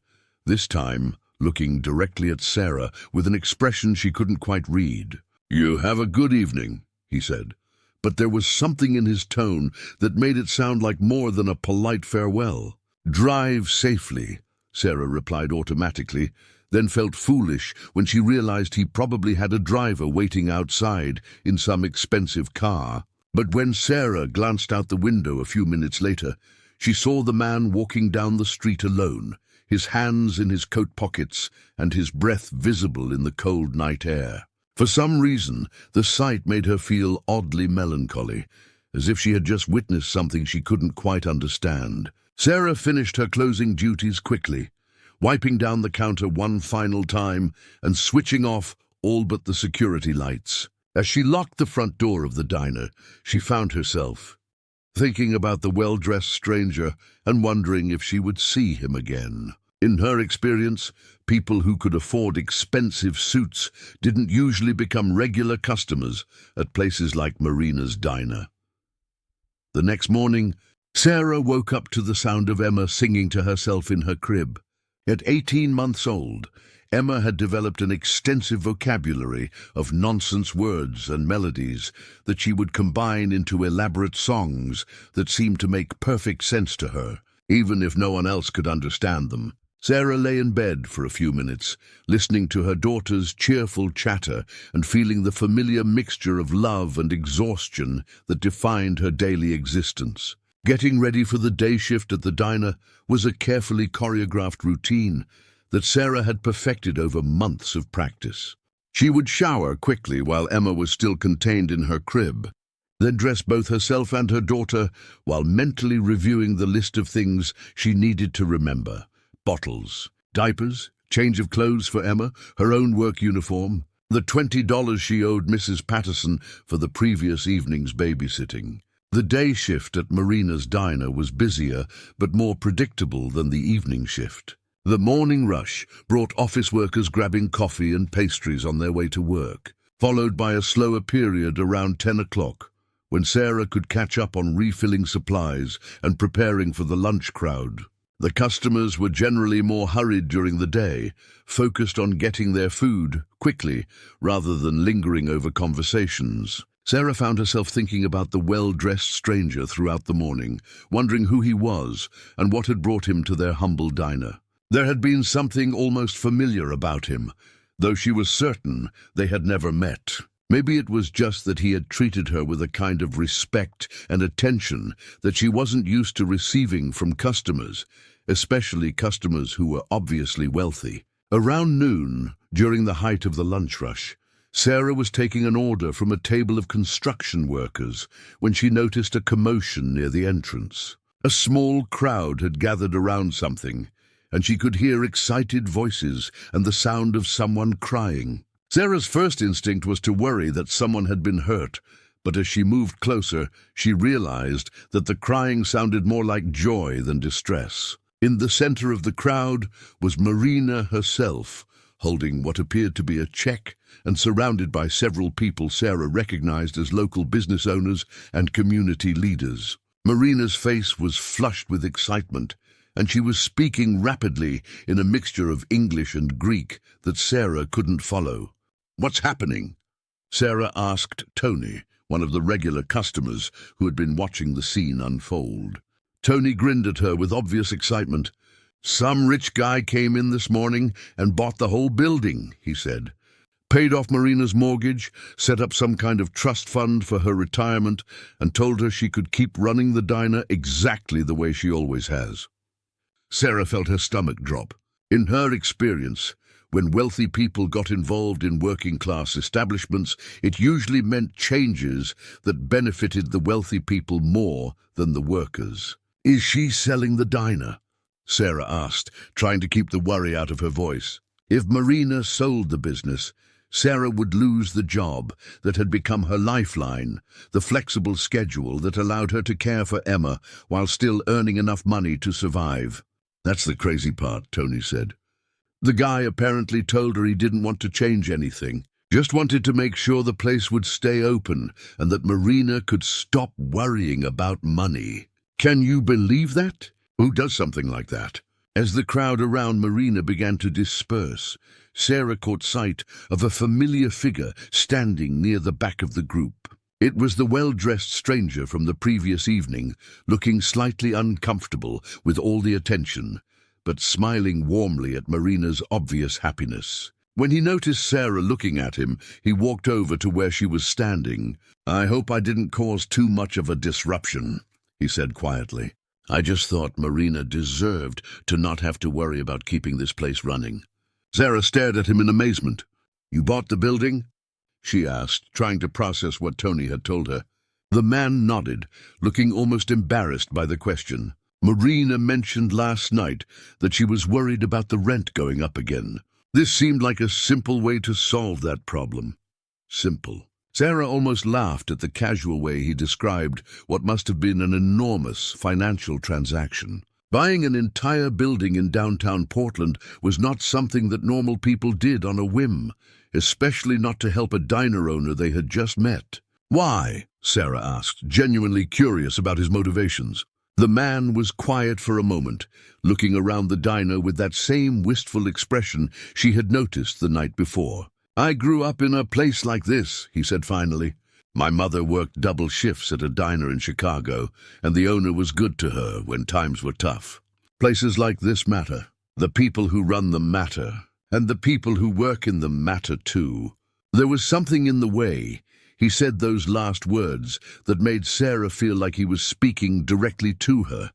this time looking directly at Sarah with an expression she couldn't quite read. "You have a good evening," he said, but there was something in his tone that made it sound like more than a polite farewell. "Drive safely," Sarah replied automatically, then felt foolish when she realized he probably had a driver waiting outside in some expensive car. But when Sarah glanced out the window a few minutes later, she saw the man walking down the street alone, his hands in his coat pockets and his breath visible in the cold night air. For some reason, the sight made her feel oddly melancholy, as if she had just witnessed something she couldn't quite understand. Sarah finished her closing duties quickly, wiping down the counter one final time and switching off all but the security lights. As she locked the front door of the diner, she found herself thinking about the well-dressed stranger and wondering if she would see him again. In her experience, people who could afford expensive suits didn't usually become regular customers at places like Marina's diner. The next morning, Sarah woke up to the sound of Emma singing to herself in her crib. At 18 months old, Emma had developed an extensive vocabulary of nonsense words and melodies that she would combine into elaborate songs that seemed to make perfect sense to her, even if no one else could understand them. Sarah lay in bed for a few minutes, listening to her daughter's cheerful chatter and feeling the familiar mixture of love and exhaustion that defined her daily existence. Getting ready for the day shift at the diner was a carefully choreographed routine that Sarah had perfected over months of practice. She would shower quickly while Emma was still contained in her crib, then dress both herself and her daughter while mentally reviewing the list of things she needed to remember. Bottles, diapers, change of clothes for Emma, her own work uniform, the $20 she owed Mrs. Patterson for the previous evening's babysitting. The day shift at Marina's diner was busier but more predictable than the evening shift. The morning rush brought office workers grabbing coffee and pastries on their way to work, followed by a slower period around 10 o'clock, when Sarah could catch up on refilling supplies and preparing for the lunch crowd. The customers were generally more hurried during the day, focused on getting their food quickly rather than lingering over conversations. Sarah found herself thinking about the well-dressed stranger throughout the morning, wondering who he was and what had brought him to their humble diner. There had been something almost familiar about him, though she was certain they had never met. Maybe it was just that he had treated her with a kind of respect and attention that she wasn't used to receiving from customers, especially customers who were obviously wealthy. Around noon, during the height of the lunch rush, Sarah was taking an order from a table of construction workers when she noticed a commotion near the entrance. A small crowd had gathered around something, and she could hear excited voices and the sound of someone crying. Sarah's first instinct was to worry that someone had been hurt, but as she moved closer, she realized that the crying sounded more like joy than distress. In the center of the crowd was Marina herself, holding what appeared to be a check and surrounded by several people Sarah recognized as local business owners and community leaders. Marina's face was flushed with excitement, and she was speaking rapidly in a mixture of English and Greek that Sarah couldn't follow. "What's happening?" Sarah asked Tony, one of the regular customers who had been watching the scene unfold. Tony grinned at her with obvious excitement. "Some rich guy came in this morning and bought the whole building," he said. "Paid off Marina's mortgage, set up some kind of trust fund for her retirement, and told her she could keep running the diner exactly the way she always has." Sarah felt her stomach drop. In her experience, when wealthy people got involved in working-class establishments, it usually meant changes that benefited the wealthy people more than the workers. "Is she selling the diner?" Sarah asked, trying to keep the worry out of her voice. If Marina sold the business, Sarah would lose the job that had become her lifeline, the flexible schedule that allowed her to care for Emma while still earning enough money to survive. "That's the crazy part," Tony said. "The guy apparently told her he didn't want to change anything, just wanted to make sure the place would stay open and that Marina could stop worrying about money." Can you believe that? Who does something like that? As the crowd around Marina began to disperse, Sarah caught sight of a familiar figure standing near the back of the group. It was the well-dressed stranger from the previous evening, looking slightly uncomfortable with all the attention, but smiling warmly at Marina's obvious happiness. When he noticed Sarah looking at him, he walked over to where she was standing. "I hope I didn't cause too much of a disruption," he said quietly. "I just thought Marina deserved to not have to worry about keeping this place running." Sarah stared at him in amazement. "You bought the building?" she asked, trying to process what Tony had told her. The man nodded, looking almost embarrassed by the question. Marina mentioned last night that she was worried about the rent going up again. This seemed like a simple way to solve that problem. Simple. Sarah almost laughed at the casual way he described what must have been an enormous financial transaction. Buying an entire building in downtown Portland was not something that normal people did on a whim, especially not to help a diner owner they had just met. "Why?" Sarah asked, genuinely curious about his motivations. The man was quiet for a moment, looking around the diner with that same wistful expression she had noticed the night before. "I grew up in a place like this," he said finally. "My mother worked double shifts at a diner in Chicago, and the owner was good to her when times were tough. Places like this matter. The people who run them matter, and the people who work in them matter too." There was something in the way he said those last words that made Sarah feel like he was speaking directly to her,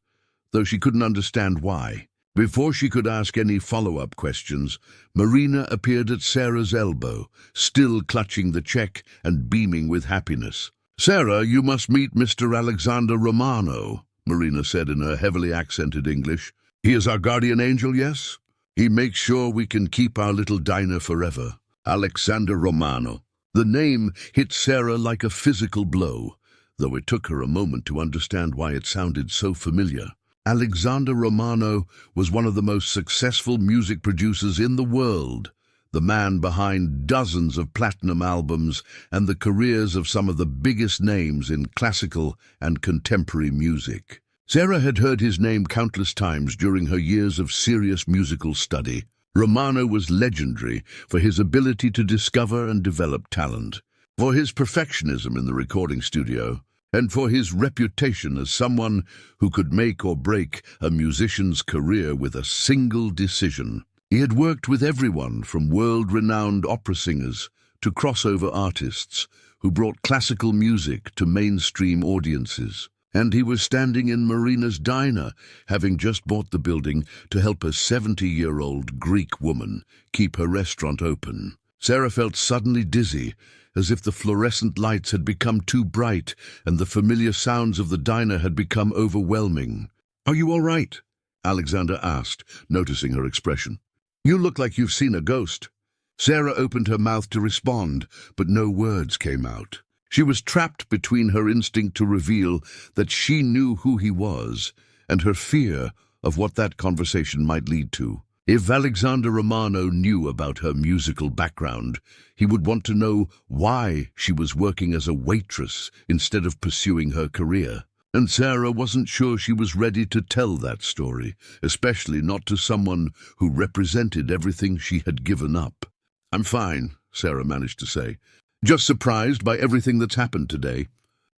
though she couldn't understand why. Before she could ask any follow-up questions, Marina appeared at Sarah's elbow, still clutching the check and beaming with happiness. "Sarah, you must meet Mr. Alexander Romano," Marina said in her heavily accented English. "He is our guardian angel, yes? He makes sure we can keep our little diner forever." Alexander Romano. The name hit Sarah like a physical blow, though it took her a moment to understand why it sounded so familiar. Alexander Romano was one of the most successful music producers in the world, the man behind dozens of platinum albums and the careers of some of the biggest names in classical and contemporary music. Sarah had heard his name countless times during her years of serious musical study. Romano was legendary for his ability to discover and develop talent, for his perfectionism in the recording studio, and for his reputation as someone who could make or break a musician's career with a single decision. He had worked with everyone from world-renowned opera singers to crossover artists who brought classical music to mainstream audiences. And he was standing in Marina's diner, having just bought the building to help a 70-year-old Greek woman keep her restaurant open. Sarah felt suddenly dizzy, as if the fluorescent lights had become too bright and the familiar sounds of the diner had become overwhelming. "Are you all right?" Alexander asked, noticing her expression. "You look like you've seen a ghost." Sarah opened her mouth to respond, but no words came out. She was trapped between her instinct to reveal that she knew who he was and her fear of what that conversation might lead to. If Alexander Romano knew about her musical background, he would want to know why she was working as a waitress instead of pursuing her career. And Sarah wasn't sure she was ready to tell that story, especially not to someone who represented everything she had given up. "I'm fine," Sarah managed to say. "Just surprised by everything that's happened today."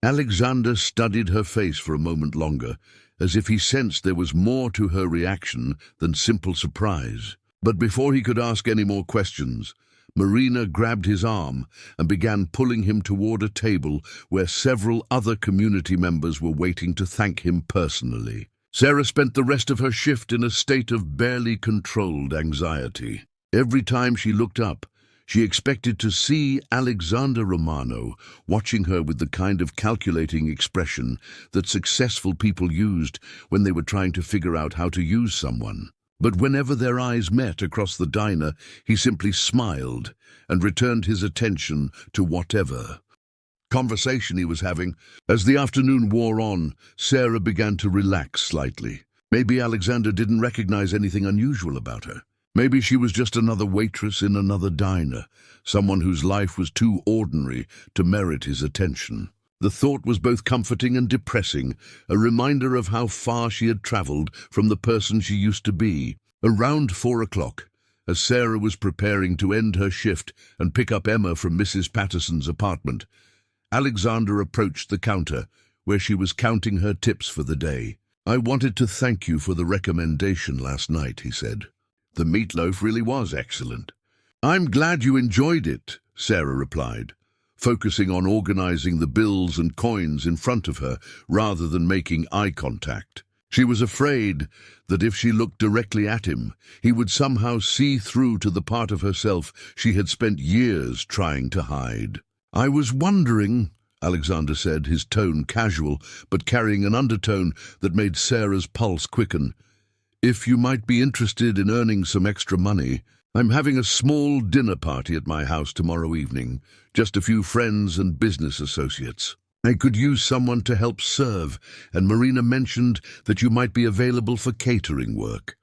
Alexander studied her face for a moment longer, as if he sensed there was more to her reaction than simple surprise. But before he could ask any more questions, Marina grabbed his arm and began pulling him toward a table where several other community members were waiting to thank him personally. Sarah spent the rest of her shift in a state of barely controlled anxiety. Every time she looked up, she expected to see Alexander Romano watching her with the kind of calculating expression that successful people used when they were trying to figure out how to use someone. But whenever their eyes met across the diner, he simply smiled and returned his attention to whatever conversation he was having. As the afternoon wore on, Sarah began to relax slightly. Maybe Alexander didn't recognize anything unusual about her. Maybe she was just another waitress in another diner, someone whose life was too ordinary to merit his attention. The thought was both comforting and depressing, a reminder of how far she had traveled from the person she used to be. Around 4 o'clock, As Sarah was preparing to end her shift and pick up Emma from Mrs. Patterson's apartment, Alexander approached the counter, where she was counting her tips for the day. "I wanted to thank you for the recommendation last night," he said. "The meatloaf really was excellent." "I'm glad you enjoyed it," Sarah replied, focusing on organizing the bills and coins in front of her rather than making eye contact. She was afraid that if she looked directly at him, he would somehow see through to the part of herself she had spent years trying to hide. "I was wondering," Alexander said, his tone casual but carrying an undertone that made Sarah's pulse quicken, "if you might be interested in earning some extra money. I'm having a small dinner party at my house tomorrow evening, just a few friends and business associates. I could use someone to help serve, and Marina mentioned that you might be available for catering work."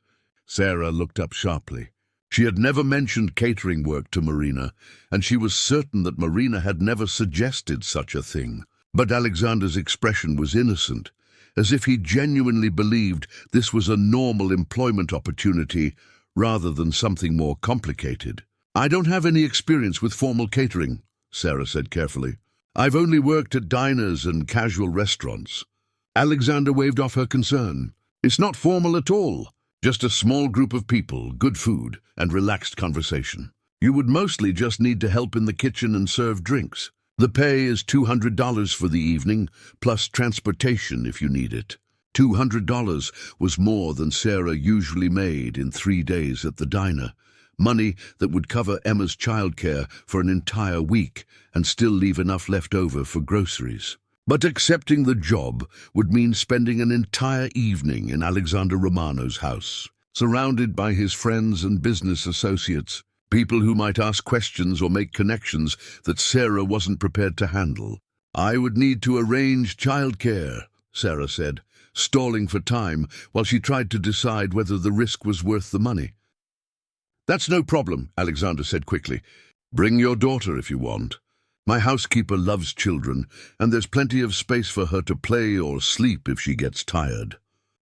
Sarah looked up sharply. She had never mentioned catering work to Marina, and she was certain that Marina had never suggested such a thing. But Alexander's expression was innocent, as if he genuinely believed this was a normal employment opportunity rather than something more complicated. "I don't have any experience with formal catering," Sarah said carefully. "I've only worked at diners and casual restaurants." Alexander waved off her concern. "It's not formal at all. Just a small group of people, good food, and relaxed conversation. You would mostly just need to help in the kitchen and serve drinks. The pay is $200 for the evening, plus transportation if you need it." $200 was more than Sarah usually made in 3 days at the diner. Money that would cover Emma's childcare for an entire week and still leave enough left over for groceries. But accepting the job would mean spending an entire evening in Alexander Romano's house, surrounded by his friends and business associates, people who might ask questions or make connections that Sarah wasn't prepared to handle. "I would need to arrange childcare," Sarah said, stalling for time while she tried to decide whether the risk was worth the money. "That's no problem," Alexander said quickly. "Bring your daughter if you want. My housekeeper loves children, and there's plenty of space for her to play or sleep if she gets tired."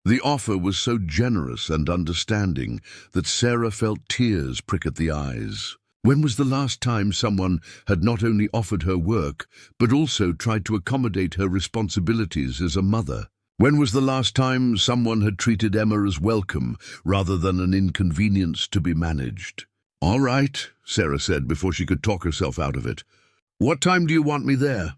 The offer was so generous and understanding that Sarah felt tears prick at the eyes. When was the last time someone had not only offered her work, but also tried to accommodate her responsibilities as a mother? When was the last time someone had treated Emma as welcome rather than an inconvenience to be managed? "All right," Sarah said before she could talk herself out of it. "What time do you want me there?"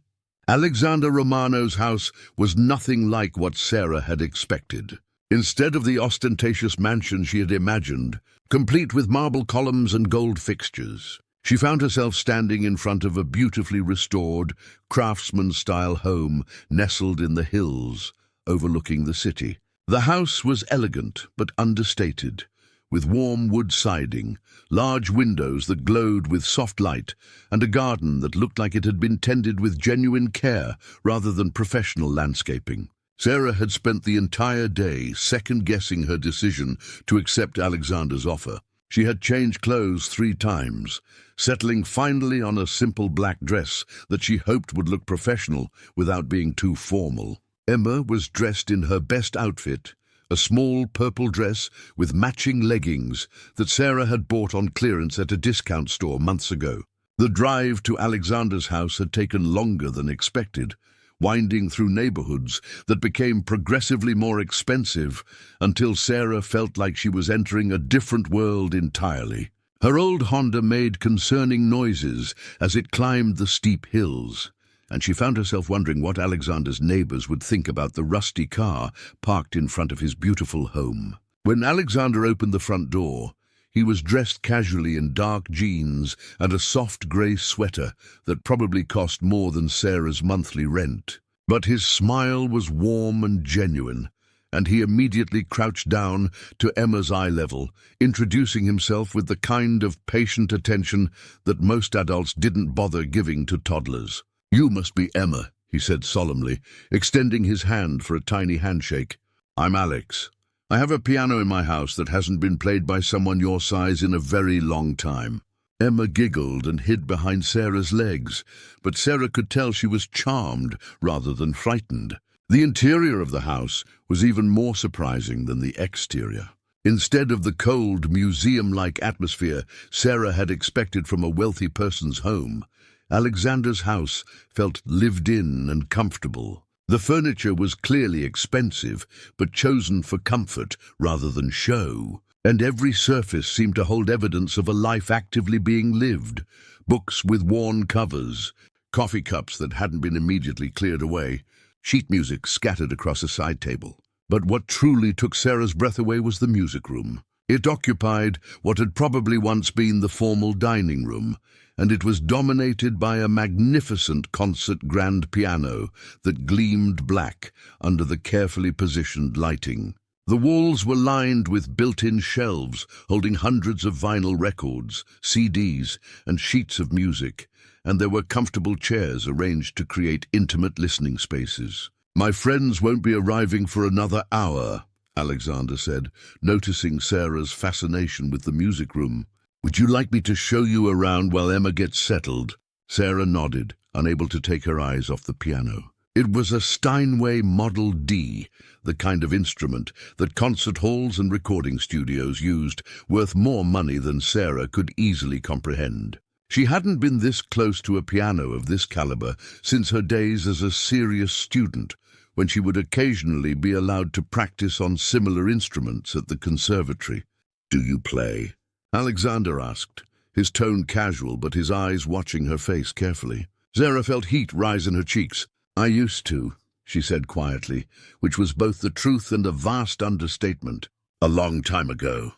Alexander Romano's house was nothing like what Sarah had expected. Instead of the ostentatious mansion she had imagined, complete with marble columns and gold fixtures, she found herself standing in front of a beautifully restored, craftsman-style home nestled in the hills, overlooking the city. The house was elegant but understated, with warm wood siding, large windows that glowed with soft light, and a garden that looked like it had been tended with genuine care rather than professional landscaping. Sarah had spent the entire day second-guessing her decision to accept Alexander's offer. She had changed clothes 3 times, settling finally on a simple black dress that she hoped would look professional without being too formal. Emma was dressed in her best outfit, a small purple dress with matching leggings that Sarah had bought on clearance at a discount store months ago. The drive to Alexander's house had taken longer than expected, winding through neighborhoods that became progressively more expensive until Sarah felt like she was entering a different world entirely. Her old Honda made concerning noises as it climbed the steep hills, and she found herself wondering what Alexander's neighbors would think about the rusty car parked in front of his beautiful home. When Alexander opened the front door, he was dressed casually in dark jeans and a soft grey sweater that probably cost more than Sarah's monthly rent. But his smile was warm and genuine, and he immediately crouched down to Emma's eye level, introducing himself with the kind of patient attention that most adults didn't bother giving to toddlers. "You must be Emma," he said solemnly, extending his hand for a tiny handshake. "I'm Alex. I have a piano in my house that hasn't been played by someone your size in a very long time." Emma giggled and hid behind Sarah's legs, but Sarah could tell she was charmed rather than frightened. The interior of the house was even more surprising than the exterior. Instead of the cold, museum-like atmosphere Sarah had expected from a wealthy person's home, Alexander's house felt lived in and comfortable. The furniture was clearly expensive, but chosen for comfort rather than show, and every surface seemed to hold evidence of a life actively being lived. Books with worn covers, coffee cups that hadn't been immediately cleared away, sheet music scattered across a side table. But what truly took Sarah's breath away was the music room. It occupied what had probably once been the formal dining room, and it was dominated by a magnificent concert grand piano that gleamed black under the carefully positioned lighting. The walls were lined with built-in shelves holding hundreds of vinyl records, CDs, and sheets of music, and there were comfortable chairs arranged to create intimate listening spaces. "My friends won't be arriving for another hour," Alexander said, noticing Sarah's fascination with the music room. "Would you like me to show you around while Emma gets settled?" Sarah nodded, unable to take her eyes off the piano. It was a Steinway Model D, the kind of instrument that concert halls and recording studios used, worth more money than Sarah could easily comprehend. She hadn't been this close to a piano of this caliber since her days as a serious student, when she would occasionally be allowed to practice on similar instruments at the conservatory. "Do you play?" Alexander asked, his tone casual but his eyes watching her face carefully. Sarah felt heat rise in her cheeks. "I used to," she said quietly, which was both the truth and a vast understatement. "A long time ago."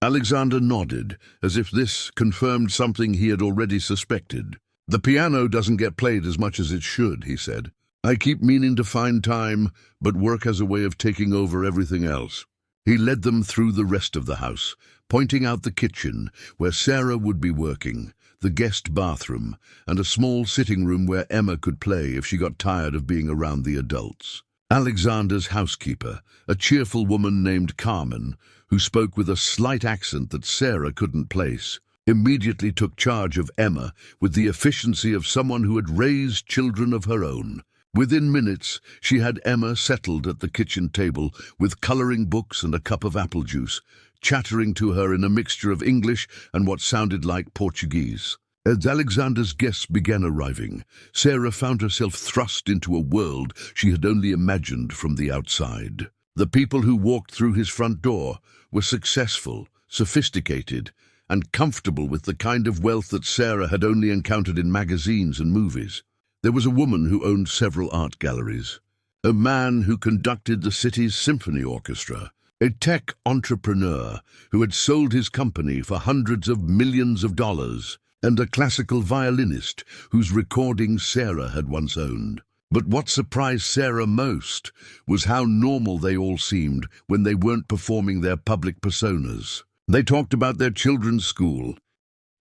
Alexander nodded, as if this confirmed something he had already suspected. "The piano doesn't get played as much as it should," he said. "I keep meaning to find time, but work has a way of taking over everything else." He led them through the rest of the house, pointing out the kitchen, where Sarah would be working, the guest bathroom, and a small sitting room where Emma could play if she got tired of being around the adults. Alexander's housekeeper, a cheerful woman named Carmen, who spoke with a slight accent that Sarah couldn't place, immediately took charge of Emma with the efficiency of someone who had raised children of her own. Within minutes, she had Emma settled at the kitchen table with coloring books and a cup of apple juice, chattering to her in a mixture of English and what sounded like Portuguese. As Alexander's guests began arriving, Sarah found herself thrust into a world she had only imagined from the outside. The people who walked through his front door were successful, sophisticated, and comfortable with the kind of wealth that Sarah had only encountered in magazines and movies. There was a woman who owned several art galleries, a man who conducted the city's symphony orchestra, a tech entrepreneur who had sold his company for hundreds of millions of dollars, and a classical violinist whose recordings Sarah had once owned. But what surprised Sarah most was how normal they all seemed when they weren't performing their public personas. They talked about their children's school,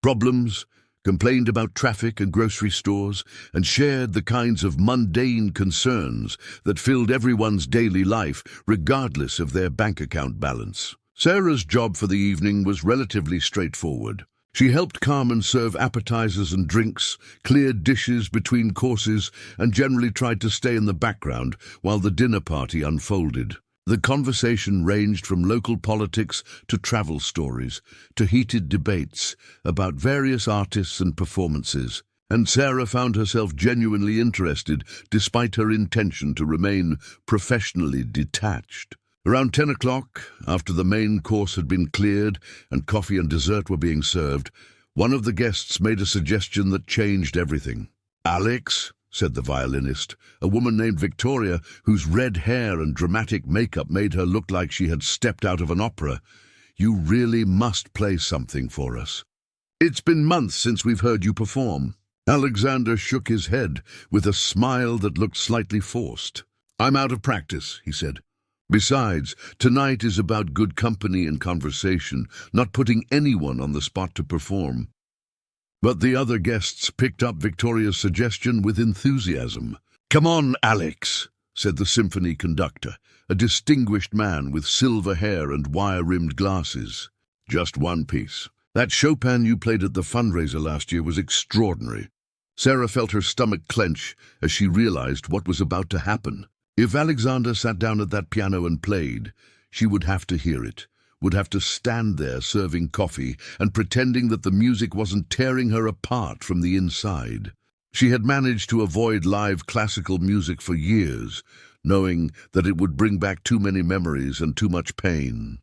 problems, complained about traffic and grocery stores, and shared the kinds of mundane concerns that filled everyone's daily life, regardless of their bank account balance. Sarah's job for the evening was relatively straightforward. She helped Carmen serve appetizers and drinks, cleared dishes between courses, and generally tried to stay in the background while the dinner party unfolded. The conversation ranged from local politics to travel stories, to heated debates about various artists and performances, and Sarah found herself genuinely interested despite her intention to remain professionally detached. Around 10 o'clock, after the main course had been cleared and coffee and dessert were being served, one of the guests made a suggestion that changed everything. "Alex," said the violinist, a woman named Victoria, whose red hair and dramatic makeup made her look like she had stepped out of an opera, "you really must play something for us. It's been months since we've heard you perform." Alexander shook his head with a smile that looked slightly forced. "I'm out of practice," he said. "Besides, tonight is about good company and conversation, not putting anyone on the spot to perform." But the other guests picked up Victoria's suggestion with enthusiasm. "Come on, Alex," said the symphony conductor, a distinguished man with silver hair and wire-rimmed glasses. "Just one piece. That Chopin you played at the fundraiser last year was extraordinary." Sarah felt her stomach clench as she realized what was about to happen. If Alexander sat down at that piano and played, she would have to hear it, would have to stand there serving coffee and pretending that the music wasn't tearing her apart from the inside. She had managed to avoid live classical music for years, knowing that it would bring back too many memories and too much pain.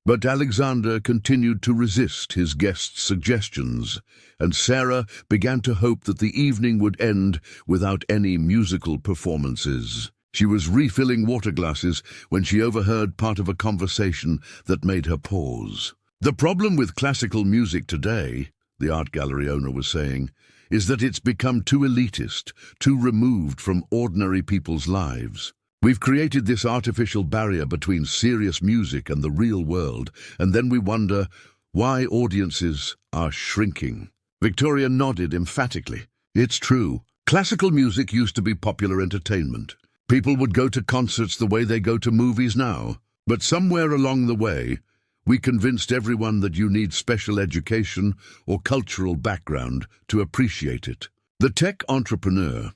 But Alexander continued to resist his guests' suggestions, and Sarah began to hope that the evening would end without any musical performances. She was refilling water glasses when she overheard part of a conversation that made her pause. "The problem with classical music today," the art gallery owner was saying, "is that it's become too elitist, too removed from ordinary people's lives. We've created this artificial barrier between serious music and the real world, and then we wonder why audiences are shrinking." Victoria nodded emphatically. "It's true. Classical music used to be popular entertainment. People would go to concerts the way they go to movies now. But somewhere along the way, we convinced everyone that you need special education or cultural background to appreciate it." The tech entrepreneur,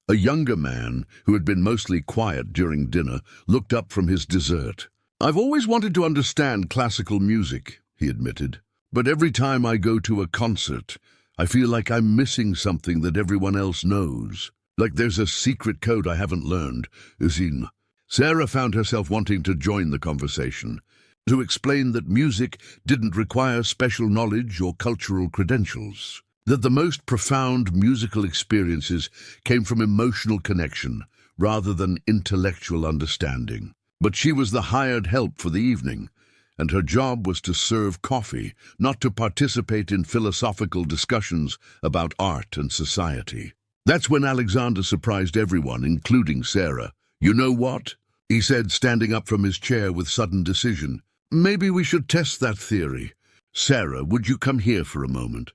a younger man who had been mostly quiet during dinner, looked up from his dessert. "I've always wanted to understand classical music," he admitted. "But every time I go to a concert, I feel like I'm missing something that everyone else knows. Like there's a secret code I haven't learned." Sarah found herself wanting to join the conversation, to explain that music didn't require special knowledge or cultural credentials, that the most profound musical experiences came from emotional connection rather than intellectual understanding. But she was the hired help for the evening, and her job was to serve coffee, not to participate in philosophical discussions about art and society. That's when Alexander surprised everyone, including Sarah. "You know what?" he said, standing up from his chair with sudden decision. "Maybe we should test that theory. Sarah, would you come here for a moment?"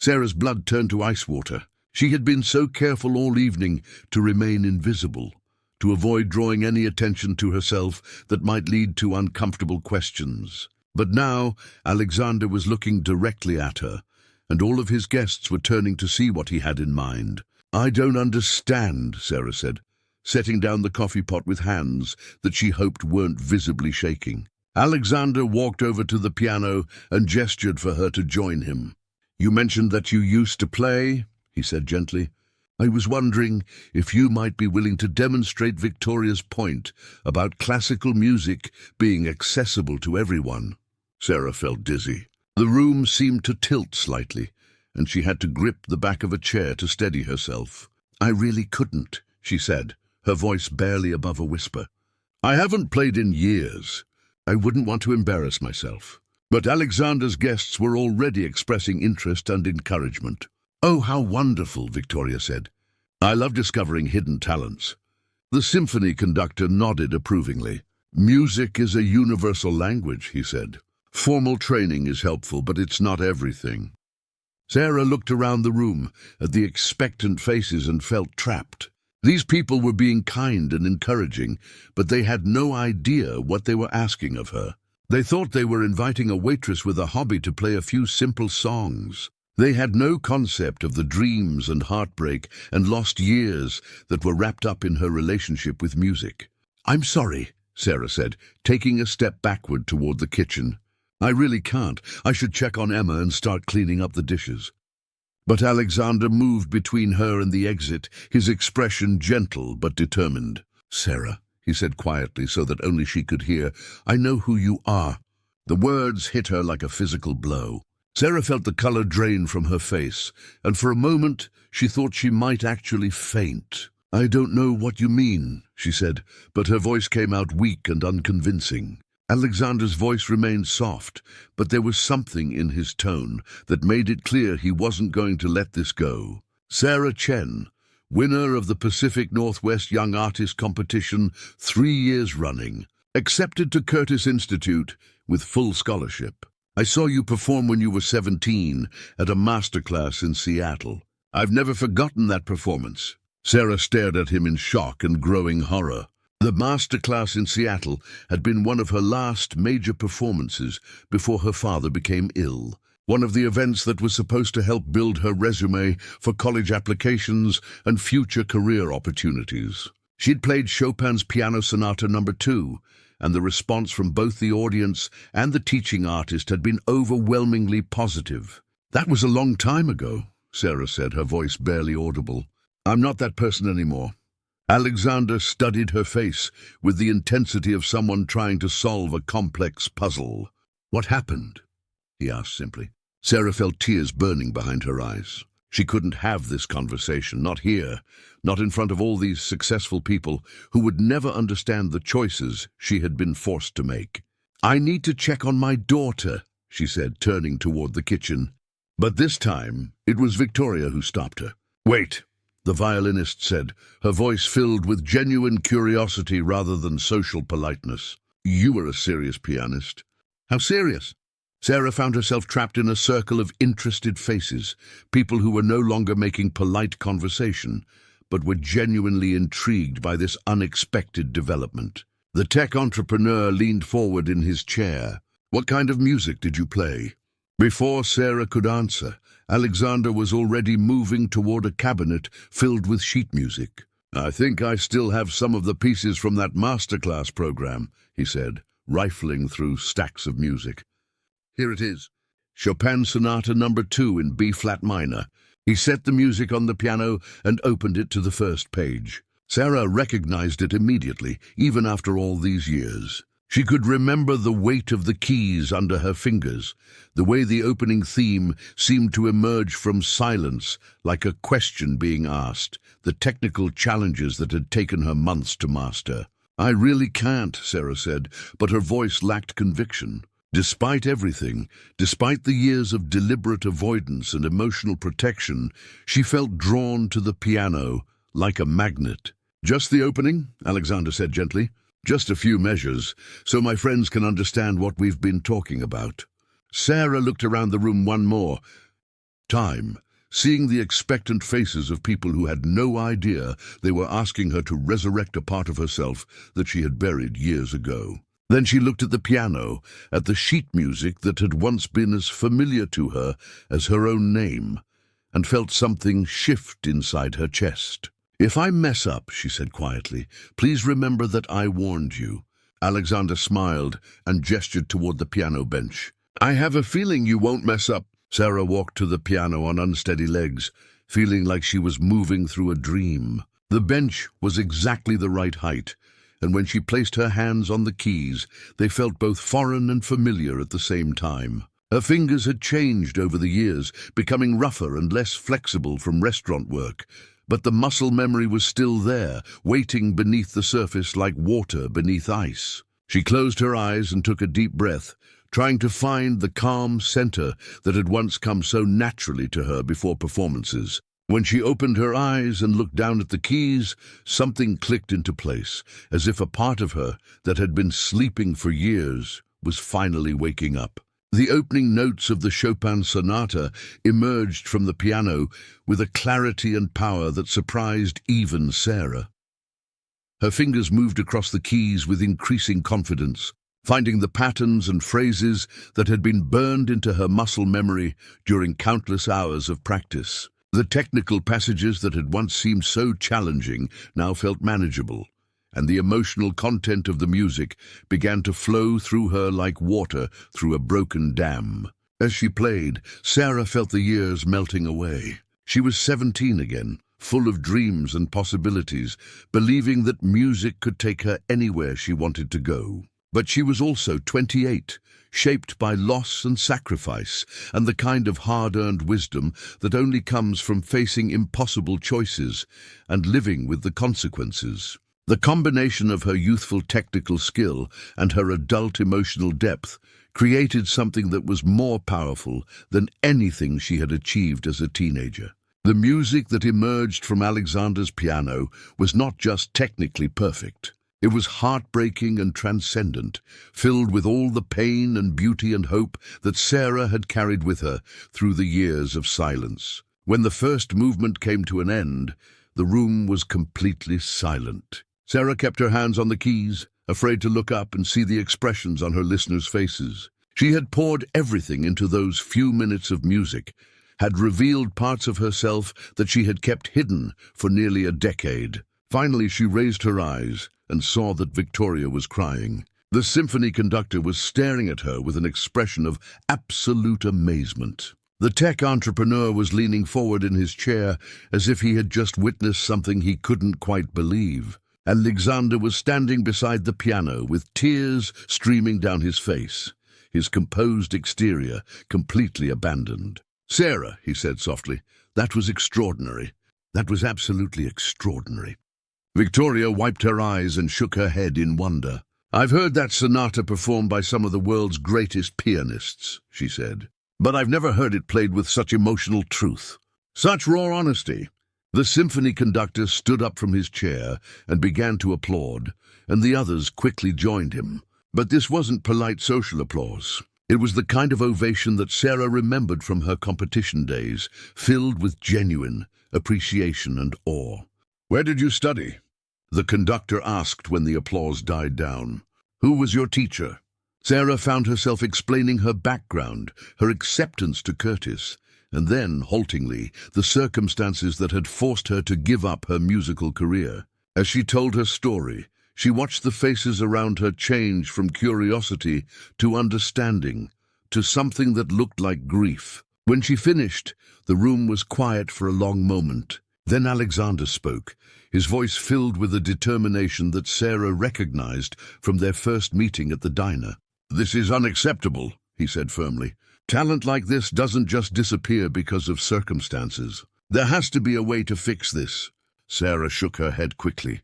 Sarah's blood turned to ice water. She had been so careful all evening to remain invisible, to avoid drawing any attention to herself that might lead to uncomfortable questions. But now Alexander was looking directly at her, and all of his guests were turning to see what he had in mind. "I don't understand," Sarah said, setting down the coffee pot with hands that she hoped weren't visibly shaking. Alexander walked over to the piano and gestured for her to join him. "You mentioned that you used to play," he said gently. "I was wondering if you might be willing to demonstrate Victoria's point about classical music being accessible to everyone." Sarah felt dizzy. The room seemed to tilt slightly, and she had to grip the back of a chair to steady herself. "I really couldn't," she said, her voice barely above a whisper. "I haven't played in years. I wouldn't want to embarrass myself." But Alexander's guests were already expressing interest and encouragement. "Oh, how wonderful," Victoria said. "I love discovering hidden talents." The symphony conductor nodded approvingly. "Music is a universal language," he said. "Formal training is helpful, but it's not everything." Sarah looked around the room at the expectant faces and felt trapped. These people were being kind and encouraging, but they had no idea what they were asking of her. They thought they were inviting a waitress with a hobby to play a few simple songs. They had no concept of the dreams and heartbreak and lost years that were wrapped up in her relationship with music. "I'm sorry," Sarah said, taking a step backward toward the kitchen. "I really can't. I should check on Emma and start cleaning up the dishes." But Alexander moved between her and the exit, his expression gentle but determined. "Sarah," he said quietly so that only she could hear, "I know who you are." The words hit her like a physical blow. Sarah felt the color drain from her face, and for a moment she thought she might actually faint. "I don't know what you mean," she said, but her voice came out weak and unconvincing. Alexander's voice remained soft, but there was something in his tone that made it clear he wasn't going to let this go. "Sarah Chen, winner of the Pacific Northwest Young Artist Competition 3 years running, accepted to Curtis Institute with full scholarship. I saw you perform when you were 17 at a masterclass in Seattle. I've never forgotten that performance." Sarah stared at him in shock and growing horror. The masterclass in Seattle had been one of her last major performances before her father became ill. One of the events that was supposed to help build her resume for college applications and future career opportunities. She'd played Chopin's Piano Sonata No. 2, and the response from both the audience and the teaching artist had been overwhelmingly positive. "That was a long time ago," Sarah said, her voice barely audible. "I'm not that person anymore." Alexander studied her face with the intensity of someone trying to solve a complex puzzle. "What happened?" he asked simply. Sarah felt tears burning behind her eyes. She couldn't have this conversation, not here, not in front of all these successful people who would never understand the choices she had been forced to make. "I need to check on my daughter," she said, turning toward the kitchen. But this time, it was Victoria who stopped her. "Wait," the violinist said, her voice filled with genuine curiosity rather than social politeness. "You were a serious pianist." "How serious?" Sarah found herself trapped in a circle of interested faces, people who were no longer making polite conversation, but were genuinely intrigued by this unexpected development. The tech entrepreneur leaned forward in his chair. "What kind of music did you play?" Before Sarah could answer, Alexander was already moving toward a cabinet filled with sheet music. "I think I still have some of the pieces from that masterclass program," he said, rifling through stacks of music. "Here it is. Chopin Sonata No. 2 in B-flat minor." He set the music on the piano and opened it to the first page. Sarah recognized it immediately, even after all these years. She could remember the weight of the keys under her fingers, the way the opening theme seemed to emerge from silence like a question being asked, the technical challenges that had taken her months to master. "I really can't," Sarah said, but her voice lacked conviction. Despite everything, despite the years of deliberate avoidance and emotional protection, she felt drawn to the piano like a magnet. "Just the opening?" Alexander said gently. "Just a few measures, so my friends can understand what we've been talking about." Sarah looked around the room one more time, seeing the expectant faces of people who had no idea they were asking her to resurrect a part of herself that she had buried years ago. Then she looked at the piano, at the sheet music that had once been as familiar to her as her own name, and felt something shift inside her chest. "If I mess up," she said quietly, "please remember that I warned you." Alexander smiled and gestured toward the piano bench. "I have a feeling you won't mess up." Sarah walked to the piano on unsteady legs, feeling like she was moving through a dream. The bench was exactly the right height, and when she placed her hands on the keys, they felt both foreign and familiar at the same time. Her fingers had changed over the years, becoming rougher and less flexible from restaurant work, but the muscle memory was still there, waiting beneath the surface like water beneath ice. She closed her eyes and took a deep breath, trying to find the calm center that had once come so naturally to her before performances. When she opened her eyes and looked down at the keys, something clicked into place, as if a part of her that had been sleeping for years was finally waking up. The opening notes of the Chopin Sonata emerged from the piano with a clarity and power that surprised even Sarah. Her fingers moved across the keys with increasing confidence, finding the patterns and phrases that had been burned into her muscle memory during countless hours of practice. The technical passages that had once seemed so challenging now felt manageable, and the emotional content of the music began to flow through her like water through a broken dam. As she played, Sarah felt the years melting away. She was 17 again, full of dreams and possibilities, believing that music could take her anywhere she wanted to go. But she was also 28, shaped by loss and sacrifice, and the kind of hard-earned wisdom that only comes from facing impossible choices and living with the consequences. The combination of her youthful technical skill and her adult emotional depth created something that was more powerful than anything she had achieved as a teenager. The music that emerged from Alexander's piano was not just technically perfect. It was heartbreaking and transcendent, filled with all the pain and beauty and hope that Sarah had carried with her through the years of silence. When the first movement came to an end, the room was completely silent. Sarah kept her hands on the keys, afraid to look up and see the expressions on her listeners' faces. She had poured everything into those few minutes of music, had revealed parts of herself that she had kept hidden for nearly a decade. Finally, she raised her eyes and saw that Victoria was crying. The symphony conductor was staring at her with an expression of absolute amazement. The tech entrepreneur was leaning forward in his chair as if he had just witnessed something he couldn't quite believe. Alexander was standing beside the piano with tears streaming down his face, his composed exterior completely abandoned. "Sarah," he said softly, "that was extraordinary. That was absolutely extraordinary." Victoria wiped her eyes and shook her head in wonder. "I've heard that sonata performed by some of the world's greatest pianists," she said, "but I've never heard it played with such emotional truth. Such raw honesty." The symphony conductor stood up from his chair and began to applaud, and the others quickly joined him. But this wasn't polite social applause. It was the kind of ovation that Sarah remembered from her competition days, filled with genuine appreciation and awe. "Where did you study?" the conductor asked when the applause died down. "Who was your teacher?" Sarah found herself explaining her background, her acceptance to Curtis, and then, haltingly, the circumstances that had forced her to give up her musical career. As she told her story, she watched the faces around her change from curiosity to understanding, to something that looked like grief. When she finished, the room was quiet for a long moment. Then Alexander spoke, his voice filled with a determination that Sarah recognized from their first meeting at the diner. "This is unacceptable," he said firmly. "Talent like this doesn't just disappear because of circumstances. There has to be a way to fix this." Sarah shook her head quickly.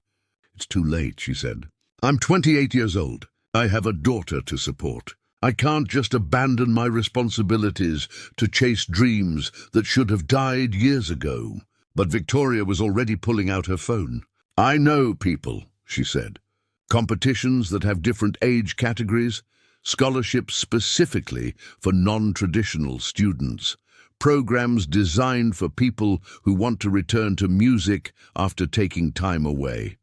"It's too late," she said. "I'm 28 years old. I have a daughter to support. I can't just abandon my responsibilities to chase dreams that should have died years ago." But Victoria was already pulling out her phone. "I know people," she said. "Competitions that have different age categories, scholarships specifically for non-traditional students, programs designed for people who want to return to music after taking time away."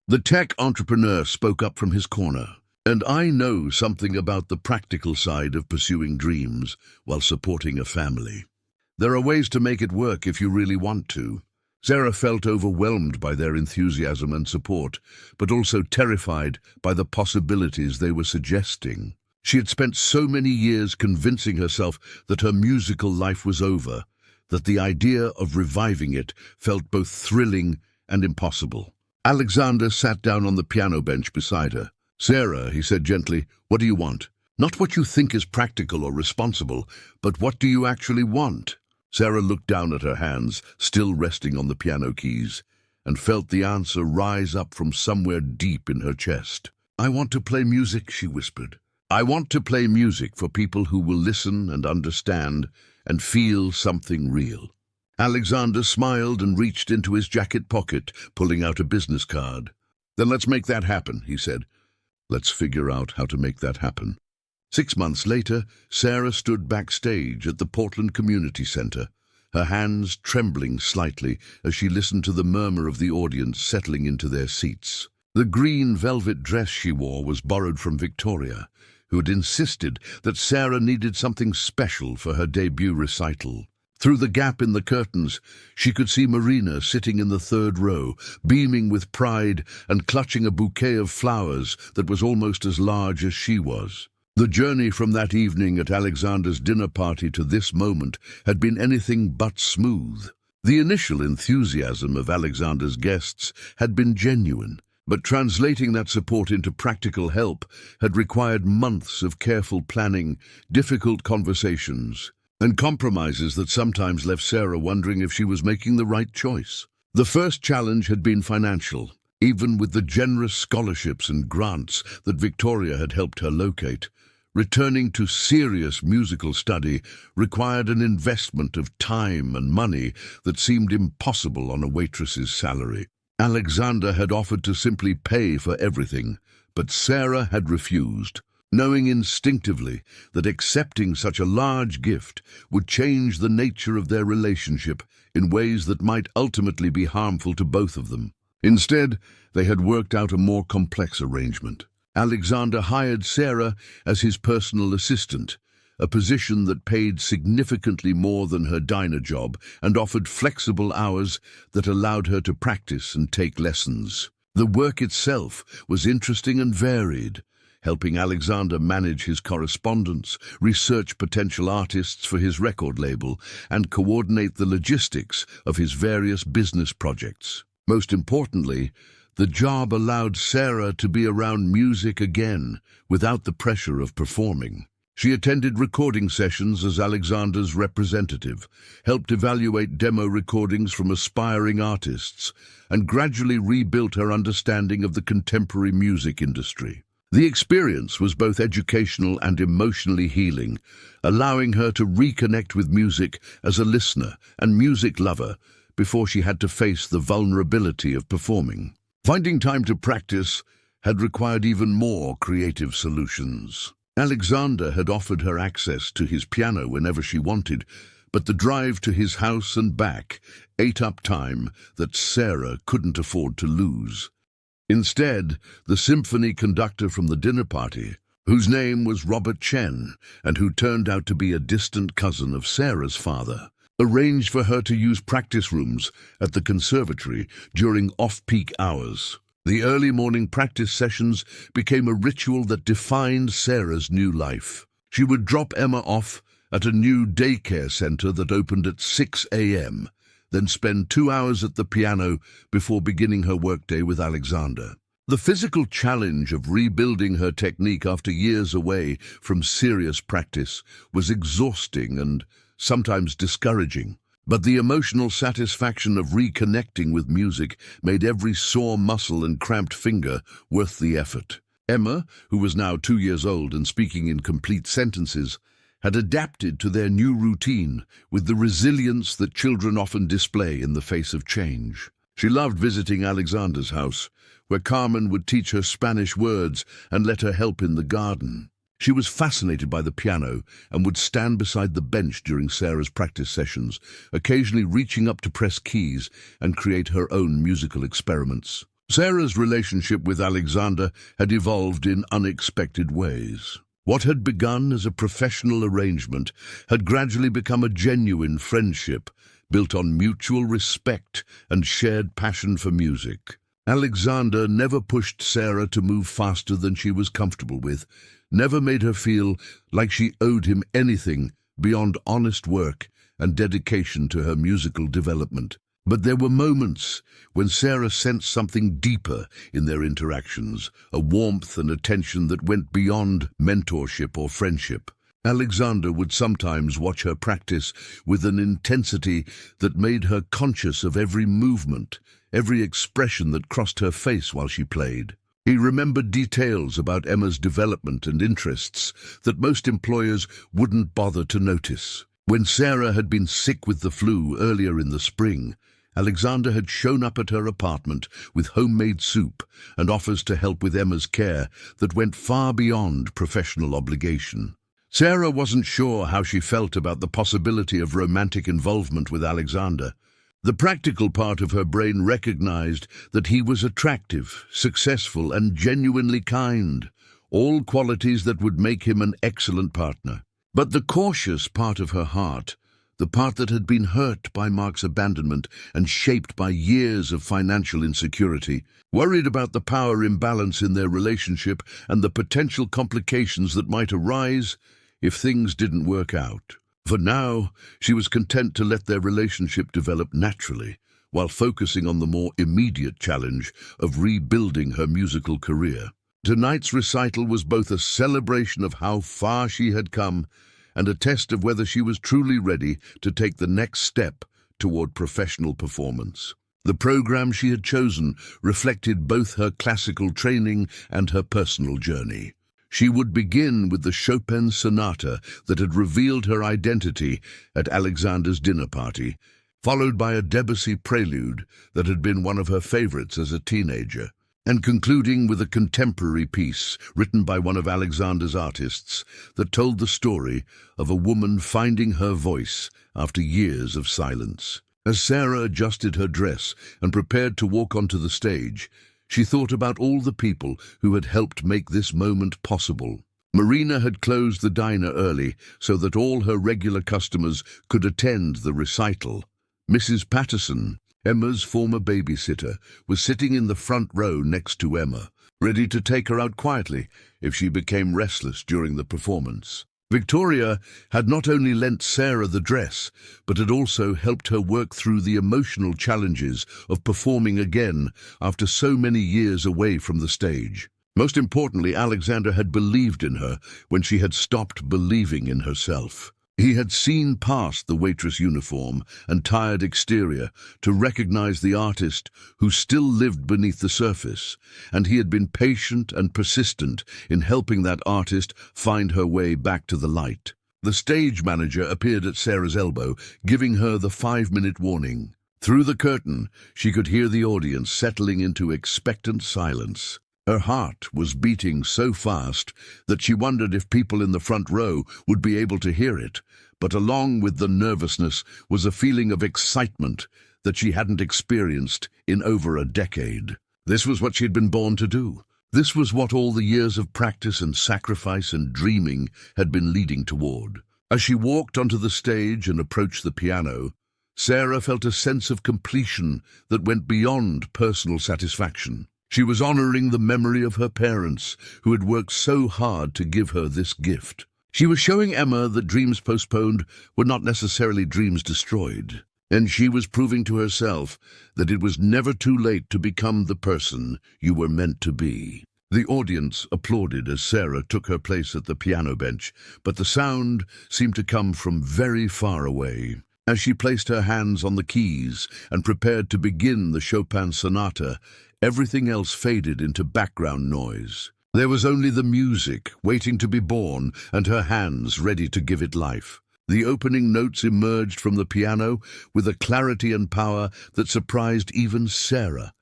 The tech entrepreneur spoke up from his corner. "And I know something about the practical side of pursuing dreams while supporting a family. There are ways to make it work if you really want to." Sarah felt overwhelmed by their enthusiasm and support, but also terrified by the possibilities they were suggesting. She had spent so many years convincing herself that her musical life was over, that the idea of reviving it felt both thrilling and impossible. Alexander sat down on the piano bench beside her. "Sarah," he said gently, "what do you want? Not what you think is practical or responsible, but what do you actually want?" Sarah looked down at her hands, still resting on the piano keys, and felt the answer rise up from somewhere deep in her chest. "I want to play music," she whispered. "I want to play music for people who will listen and understand and feel something real." Alexander smiled and reached into his jacket pocket, pulling out a business card. "Then let's make that happen," he said. "Let's figure out how to make that happen." 6 months later, Sarah stood backstage at the Portland Community Center, her hands trembling slightly as she listened to the murmur of the audience settling into their seats. The green velvet dress she wore was borrowed from Victoria, who had insisted that Sarah needed something special for her debut recital. Through the gap in the curtains, she could see Marina sitting in the third row, beaming with pride and clutching a bouquet of flowers that was almost as large as she was. The journey from that evening at Alexander's dinner party to this moment had been anything but smooth. The initial enthusiasm of Alexander's guests had been genuine, but translating that support into practical help had required months of careful planning, difficult conversations, and compromises that sometimes left Sarah wondering if she was making the right choice. The first challenge had been financial. Even with the generous scholarships and grants that Victoria had helped her locate, returning to serious musical study required an investment of time and money that seemed impossible on a waitress's salary. Alexander had offered to simply pay for everything, but Sarah had refused, knowing instinctively that accepting such a large gift would change the nature of their relationship in ways that might ultimately be harmful to both of them. Instead, they had worked out a more complex arrangement. Alexander hired Sarah as his personal assistant, a position that paid significantly more than her diner job and offered flexible hours that allowed her to practice and take lessons. The work itself was interesting and varied. helping Alexander manage his correspondence, research potential artists for his record label, and coordinate the logistics of his various business projects. Most importantly, the job allowed Sarah to be around music again without the pressure of performing. She attended recording sessions as Alexander's representative, helped evaluate demo recordings from aspiring artists, and gradually rebuilt her understanding of the contemporary music industry. The experience was both educational and emotionally healing, allowing her to reconnect with music as a listener and music lover before she had to face the vulnerability of performing. Finding time to practice had required even more creative solutions. Alexander had offered her access to his piano whenever she wanted, but the drive to his house and back ate up time that Sarah couldn't afford to lose. Instead, the symphony conductor from the dinner party, whose name was Chen and who turned out to be a distant cousin of Sarah's father, arranged for her to use practice rooms at the conservatory during off-peak hours. The early morning practice sessions became a ritual that defined Sarah's new life. She would drop Emma off at a new daycare center that opened at 6 a.m., then spend 2 hours at the piano before beginning her workday with Alexander. The physical challenge of rebuilding her technique after years away from serious practice was exhausting and sometimes discouraging. But the emotional satisfaction of reconnecting with music made every sore muscle and cramped finger worth the effort. Emma, who was now 2 years old and speaking in complete sentences, had adapted to their new routine with the resilience that children often display in the face of change. She loved visiting Alexander's house, where Carmen would teach her Spanish words and let her help in the garden. She was fascinated by the piano and would stand beside the bench during Sarah's practice sessions, occasionally reaching up to press keys and create her own musical experiments. Sarah's relationship with Alexander had evolved in unexpected ways. What had begun as a professional arrangement had gradually become a genuine friendship, built on mutual respect and shared passion for music. Alexander never pushed Sarah to move faster than she was comfortable with, never made her feel like she owed him anything beyond honest work and dedication to her musical development. But there were moments when Sarah sensed something deeper in their interactions, a warmth and attention that went beyond mentorship or friendship. Alexander would sometimes watch her practice with an intensity that made her conscious of every movement, every expression that crossed her face while she played. He remembered details about Emma's development and interests that most employers wouldn't bother to notice. When Sarah had been sick with the flu earlier in the spring, Alexander had shown up at her apartment with homemade soup and offers to help with Emma's care that went far beyond professional obligation. Sarah wasn't sure how she felt about the possibility of romantic involvement with Alexander. The practical part of her brain recognized that he was attractive, successful, and genuinely kind, all qualities that would make him an excellent partner. But the cautious part of her heart, the part that had been hurt by Mark's abandonment and shaped by years of financial insecurity, worried about the power imbalance in their relationship and the potential complications that might arise if things didn't work out. For now, she was content to let their relationship develop naturally, while focusing on the more immediate challenge of rebuilding her musical career. Tonight's recital was both a celebration of how far she had come and a test of whether she was truly ready to take the next step toward professional performance. The program she had chosen reflected both her classical training and her personal journey. She would begin with the Chopin sonata that had revealed her identity at Alexander's dinner party, followed by a Debussy prelude that had been one of her favorites as a teenager, and concluding with a contemporary piece written by one of Alexander's artists that told the story of a woman finding her voice after years of silence. As Sarah adjusted her dress and prepared to walk onto the stage, she thought about all the people who had helped make this moment possible. Marina had closed the diner early so that all her regular customers could attend the recital. Mrs. Patterson, Emma's former babysitter, was sitting in the front row next to Emma, ready to take her out quietly if she became restless during the performance. Victoria had not only lent Sarah the dress, but had also helped her work through the emotional challenges of performing again after so many years away from the stage. Most importantly, Alexander had believed in her when she had stopped believing in herself. He had seen past the waitress uniform and tired exterior to recognize the artist who still lived beneath the surface, and he had been patient and persistent in helping that artist find her way back to the light. The stage manager appeared at Sarah's elbow, giving her the 5-minute warning. Through the curtain, she could hear the audience settling into expectant silence. Her heart was beating so fast that she wondered if people in the front row would be able to hear it, but along with the nervousness was a feeling of excitement that she hadn't experienced in over a decade. This was what she'd been born to do. This was what all the years of practice and sacrifice and dreaming had been leading toward. As she walked onto the stage and approached the piano, Sarah felt a sense of completion that went beyond personal satisfaction. She was honoring the memory of her parents, who had worked so hard to give her this gift. She was showing Emma that dreams postponed were not necessarily dreams destroyed, and she was proving to herself that it was never too late to become the person you were meant to be. The audience applauded as Sarah took her place at the piano bench, but the sound seemed to come from very far away. As she placed her hands on the keys and prepared to begin the Chopin sonata, everything else faded into background noise. There was only the music waiting to be born and her hands ready to give it life. The opening notes emerged from the piano with a clarity and power that surprised even Sarah.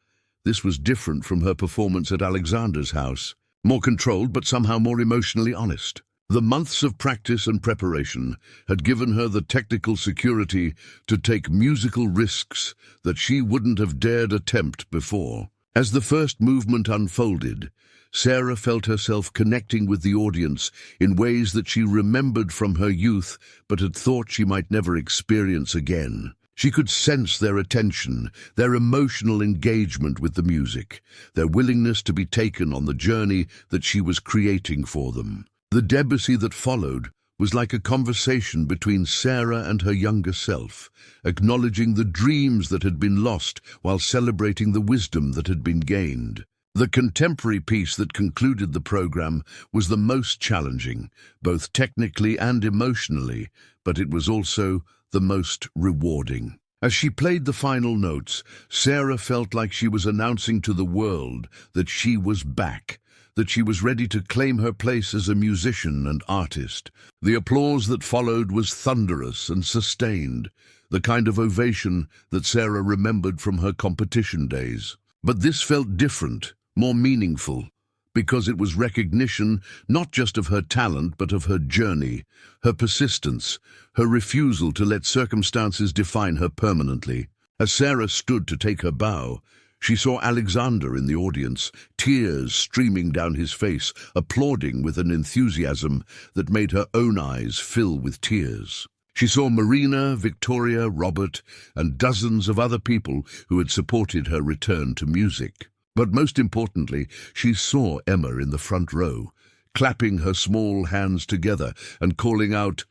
This was different from her performance at Alexander's house, more controlled but somehow more emotionally honest. The months of practice and preparation had given her the technical security to take musical risks that she wouldn't have dared attempt before. As the first movement unfolded, Sarah felt herself connecting with the audience in ways that she remembered from her youth but had thought she might never experience again. She could sense their attention, their emotional engagement with the music, their willingness to be taken on the journey that she was creating for them. The Debussy that followed was like a conversation between Sarah and her younger self, acknowledging the dreams that had been lost while celebrating the wisdom that had been gained. The contemporary piece that concluded the program was the most challenging, both technically and emotionally, but it was also the most rewarding. As she played the final notes, Sarah felt like she was announcing to the world that she was back, that she was ready to claim her place as a musician and artist. The applause that followed was thunderous and sustained, the kind of ovation that Sarah remembered from her competition days. But this felt different, more meaningful, because it was recognition not just of her talent but of her journey, her persistence, her refusal to let circumstances define her permanently. As Sarah stood to take her bow, she saw Alexander in the audience, tears streaming down his face, applauding with an enthusiasm that made her own eyes fill with tears. She saw Marina, Victoria, Robert, and dozens of other people who had supported her return to music. But most importantly, she saw Emma in the front row, clapping her small hands together and calling out,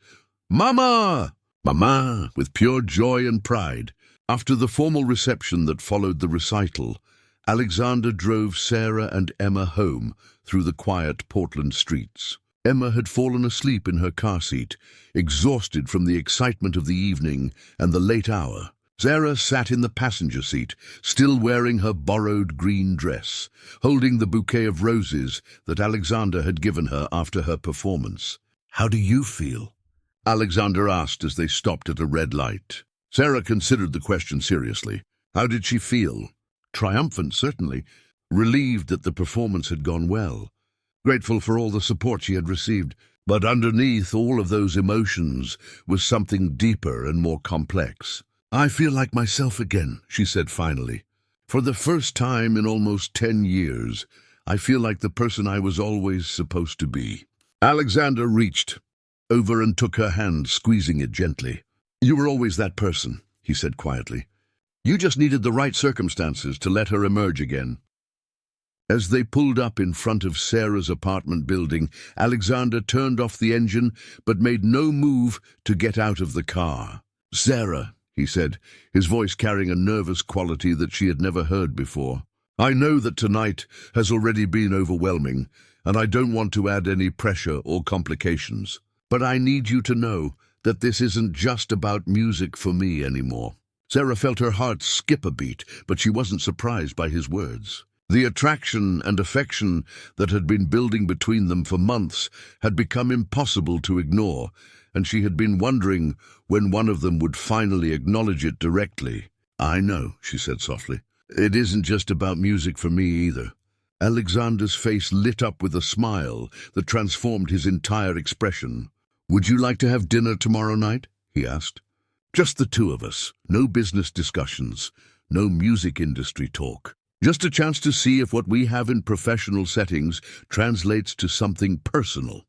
"Mama! Mama!" with pure joy and pride. After the formal reception that followed the recital, Alexander drove Sarah and Emma home through the quiet Portland streets. Emma had fallen asleep in her car seat, exhausted from the excitement of the evening and the late hour. Sarah sat in the passenger seat, still wearing her borrowed green dress, holding the bouquet of roses that Alexander had given her after her performance. "How do you feel?" Alexander asked as they stopped at a red light. Sarah considered the question seriously. How did she feel? Triumphant, certainly. Relieved that the performance had gone well. Grateful for all the support she had received. But underneath all of those emotions was something deeper and more complex. "I feel like myself again," she said finally. "For the first time in almost 10 years, I feel like the person I was always supposed to be." Alexander reached over and took her hand, squeezing it gently. "You were always that person," he said quietly. "You just needed the right circumstances to let her emerge again." As they pulled up in front of Sarah's apartment building, Alexander turned off the engine but made no move to get out of the car. "Sarah," he said, his voice carrying a nervous quality that she had never heard before. "I know that tonight has already been overwhelming, and I don't want to add any pressure or complications. But I need you to know that this isn't just about music for me anymore." Sarah felt her heart skip a beat, but she wasn't surprised by his words. The attraction and affection that had been building between them for months had become impossible to ignore, and she had been wondering when one of them would finally acknowledge it directly. "I know," she said softly. "It isn't just about music for me either." Alexander's face lit up with a smile that transformed his entire expression. "Would you like to have dinner tomorrow night?" he asked. "Just the two of us. No business discussions, no music industry talk. Just a chance to see if what we have in professional settings translates to something personal."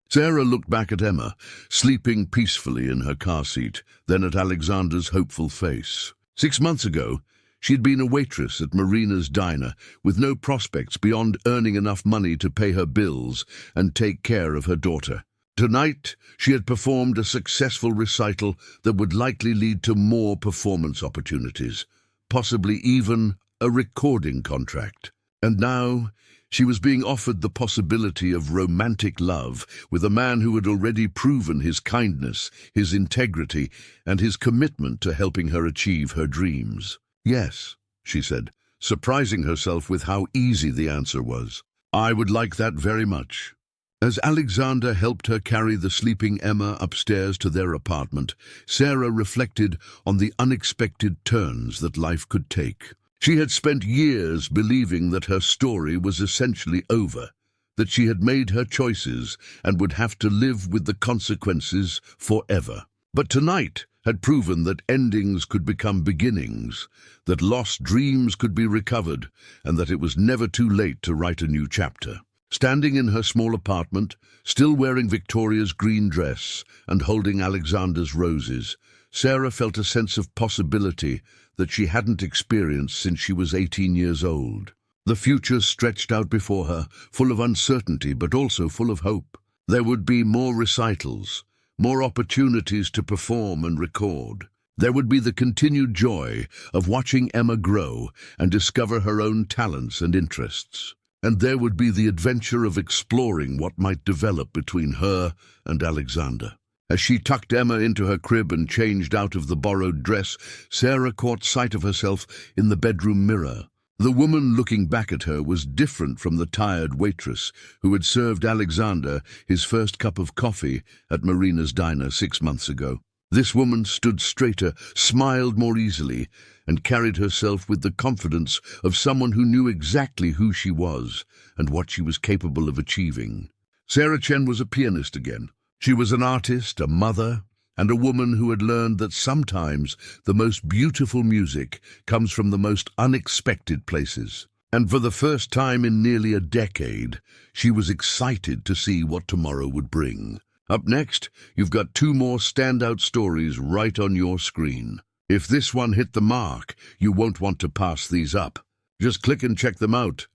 Sarah looked back at Emma, sleeping peacefully in her car seat, then at Alexander's hopeful face. 6 months ago, she had been a waitress at Marina's diner, with no prospects beyond earning enough money to pay her bills and take care of her daughter. Tonight, she had performed a successful recital that would likely lead to more performance opportunities, possibly even a recording contract. And now, she was being offered the possibility of romantic love with a man who had already proven his kindness, his integrity, and his commitment to helping her achieve her dreams. "Yes," she said, surprising herself with how easy the answer was. "I would like that very much." As Alexander helped her carry the sleeping Emma upstairs to their apartment, Sarah reflected on the unexpected turns that life could take. She had spent years believing that her story was essentially over, that she had made her choices and would have to live with the consequences forever. But tonight had proven that endings could become beginnings, that lost dreams could be recovered, and that it was never too late to write a new chapter. Standing in her small apartment, still wearing Victoria's green dress and holding Alexander's roses, Sarah felt a sense of possibility that she hadn't experienced since she was 18 years old. The future stretched out before her, full of uncertainty but also full of hope. There would be more recitals, more opportunities to perform and record. There would be the continued joy of watching Emma grow and discover her own talents and interests. And there would be the adventure of exploring what might develop between her and Alexander. As she tucked Emma into her crib and changed out of the borrowed dress, Sarah caught sight of herself in the bedroom mirror. The woman looking back at her was different from the tired waitress who had served Alexander his first cup of coffee at Marina's diner 6 months ago. This woman stood straighter, smiled more easily, and carried herself with the confidence of someone who knew exactly who she was and what she was capable of achieving. Sarah Chen was a pianist again. She was an artist, a mother, and a woman who had learned that sometimes the most beautiful music comes from the most unexpected places. And for the first time in nearly a decade, she was excited to see what tomorrow would bring. Up next, you've got 2 more standout stories right on your screen. If this one hit the mark, you won't want to pass these up. Just click and check them out.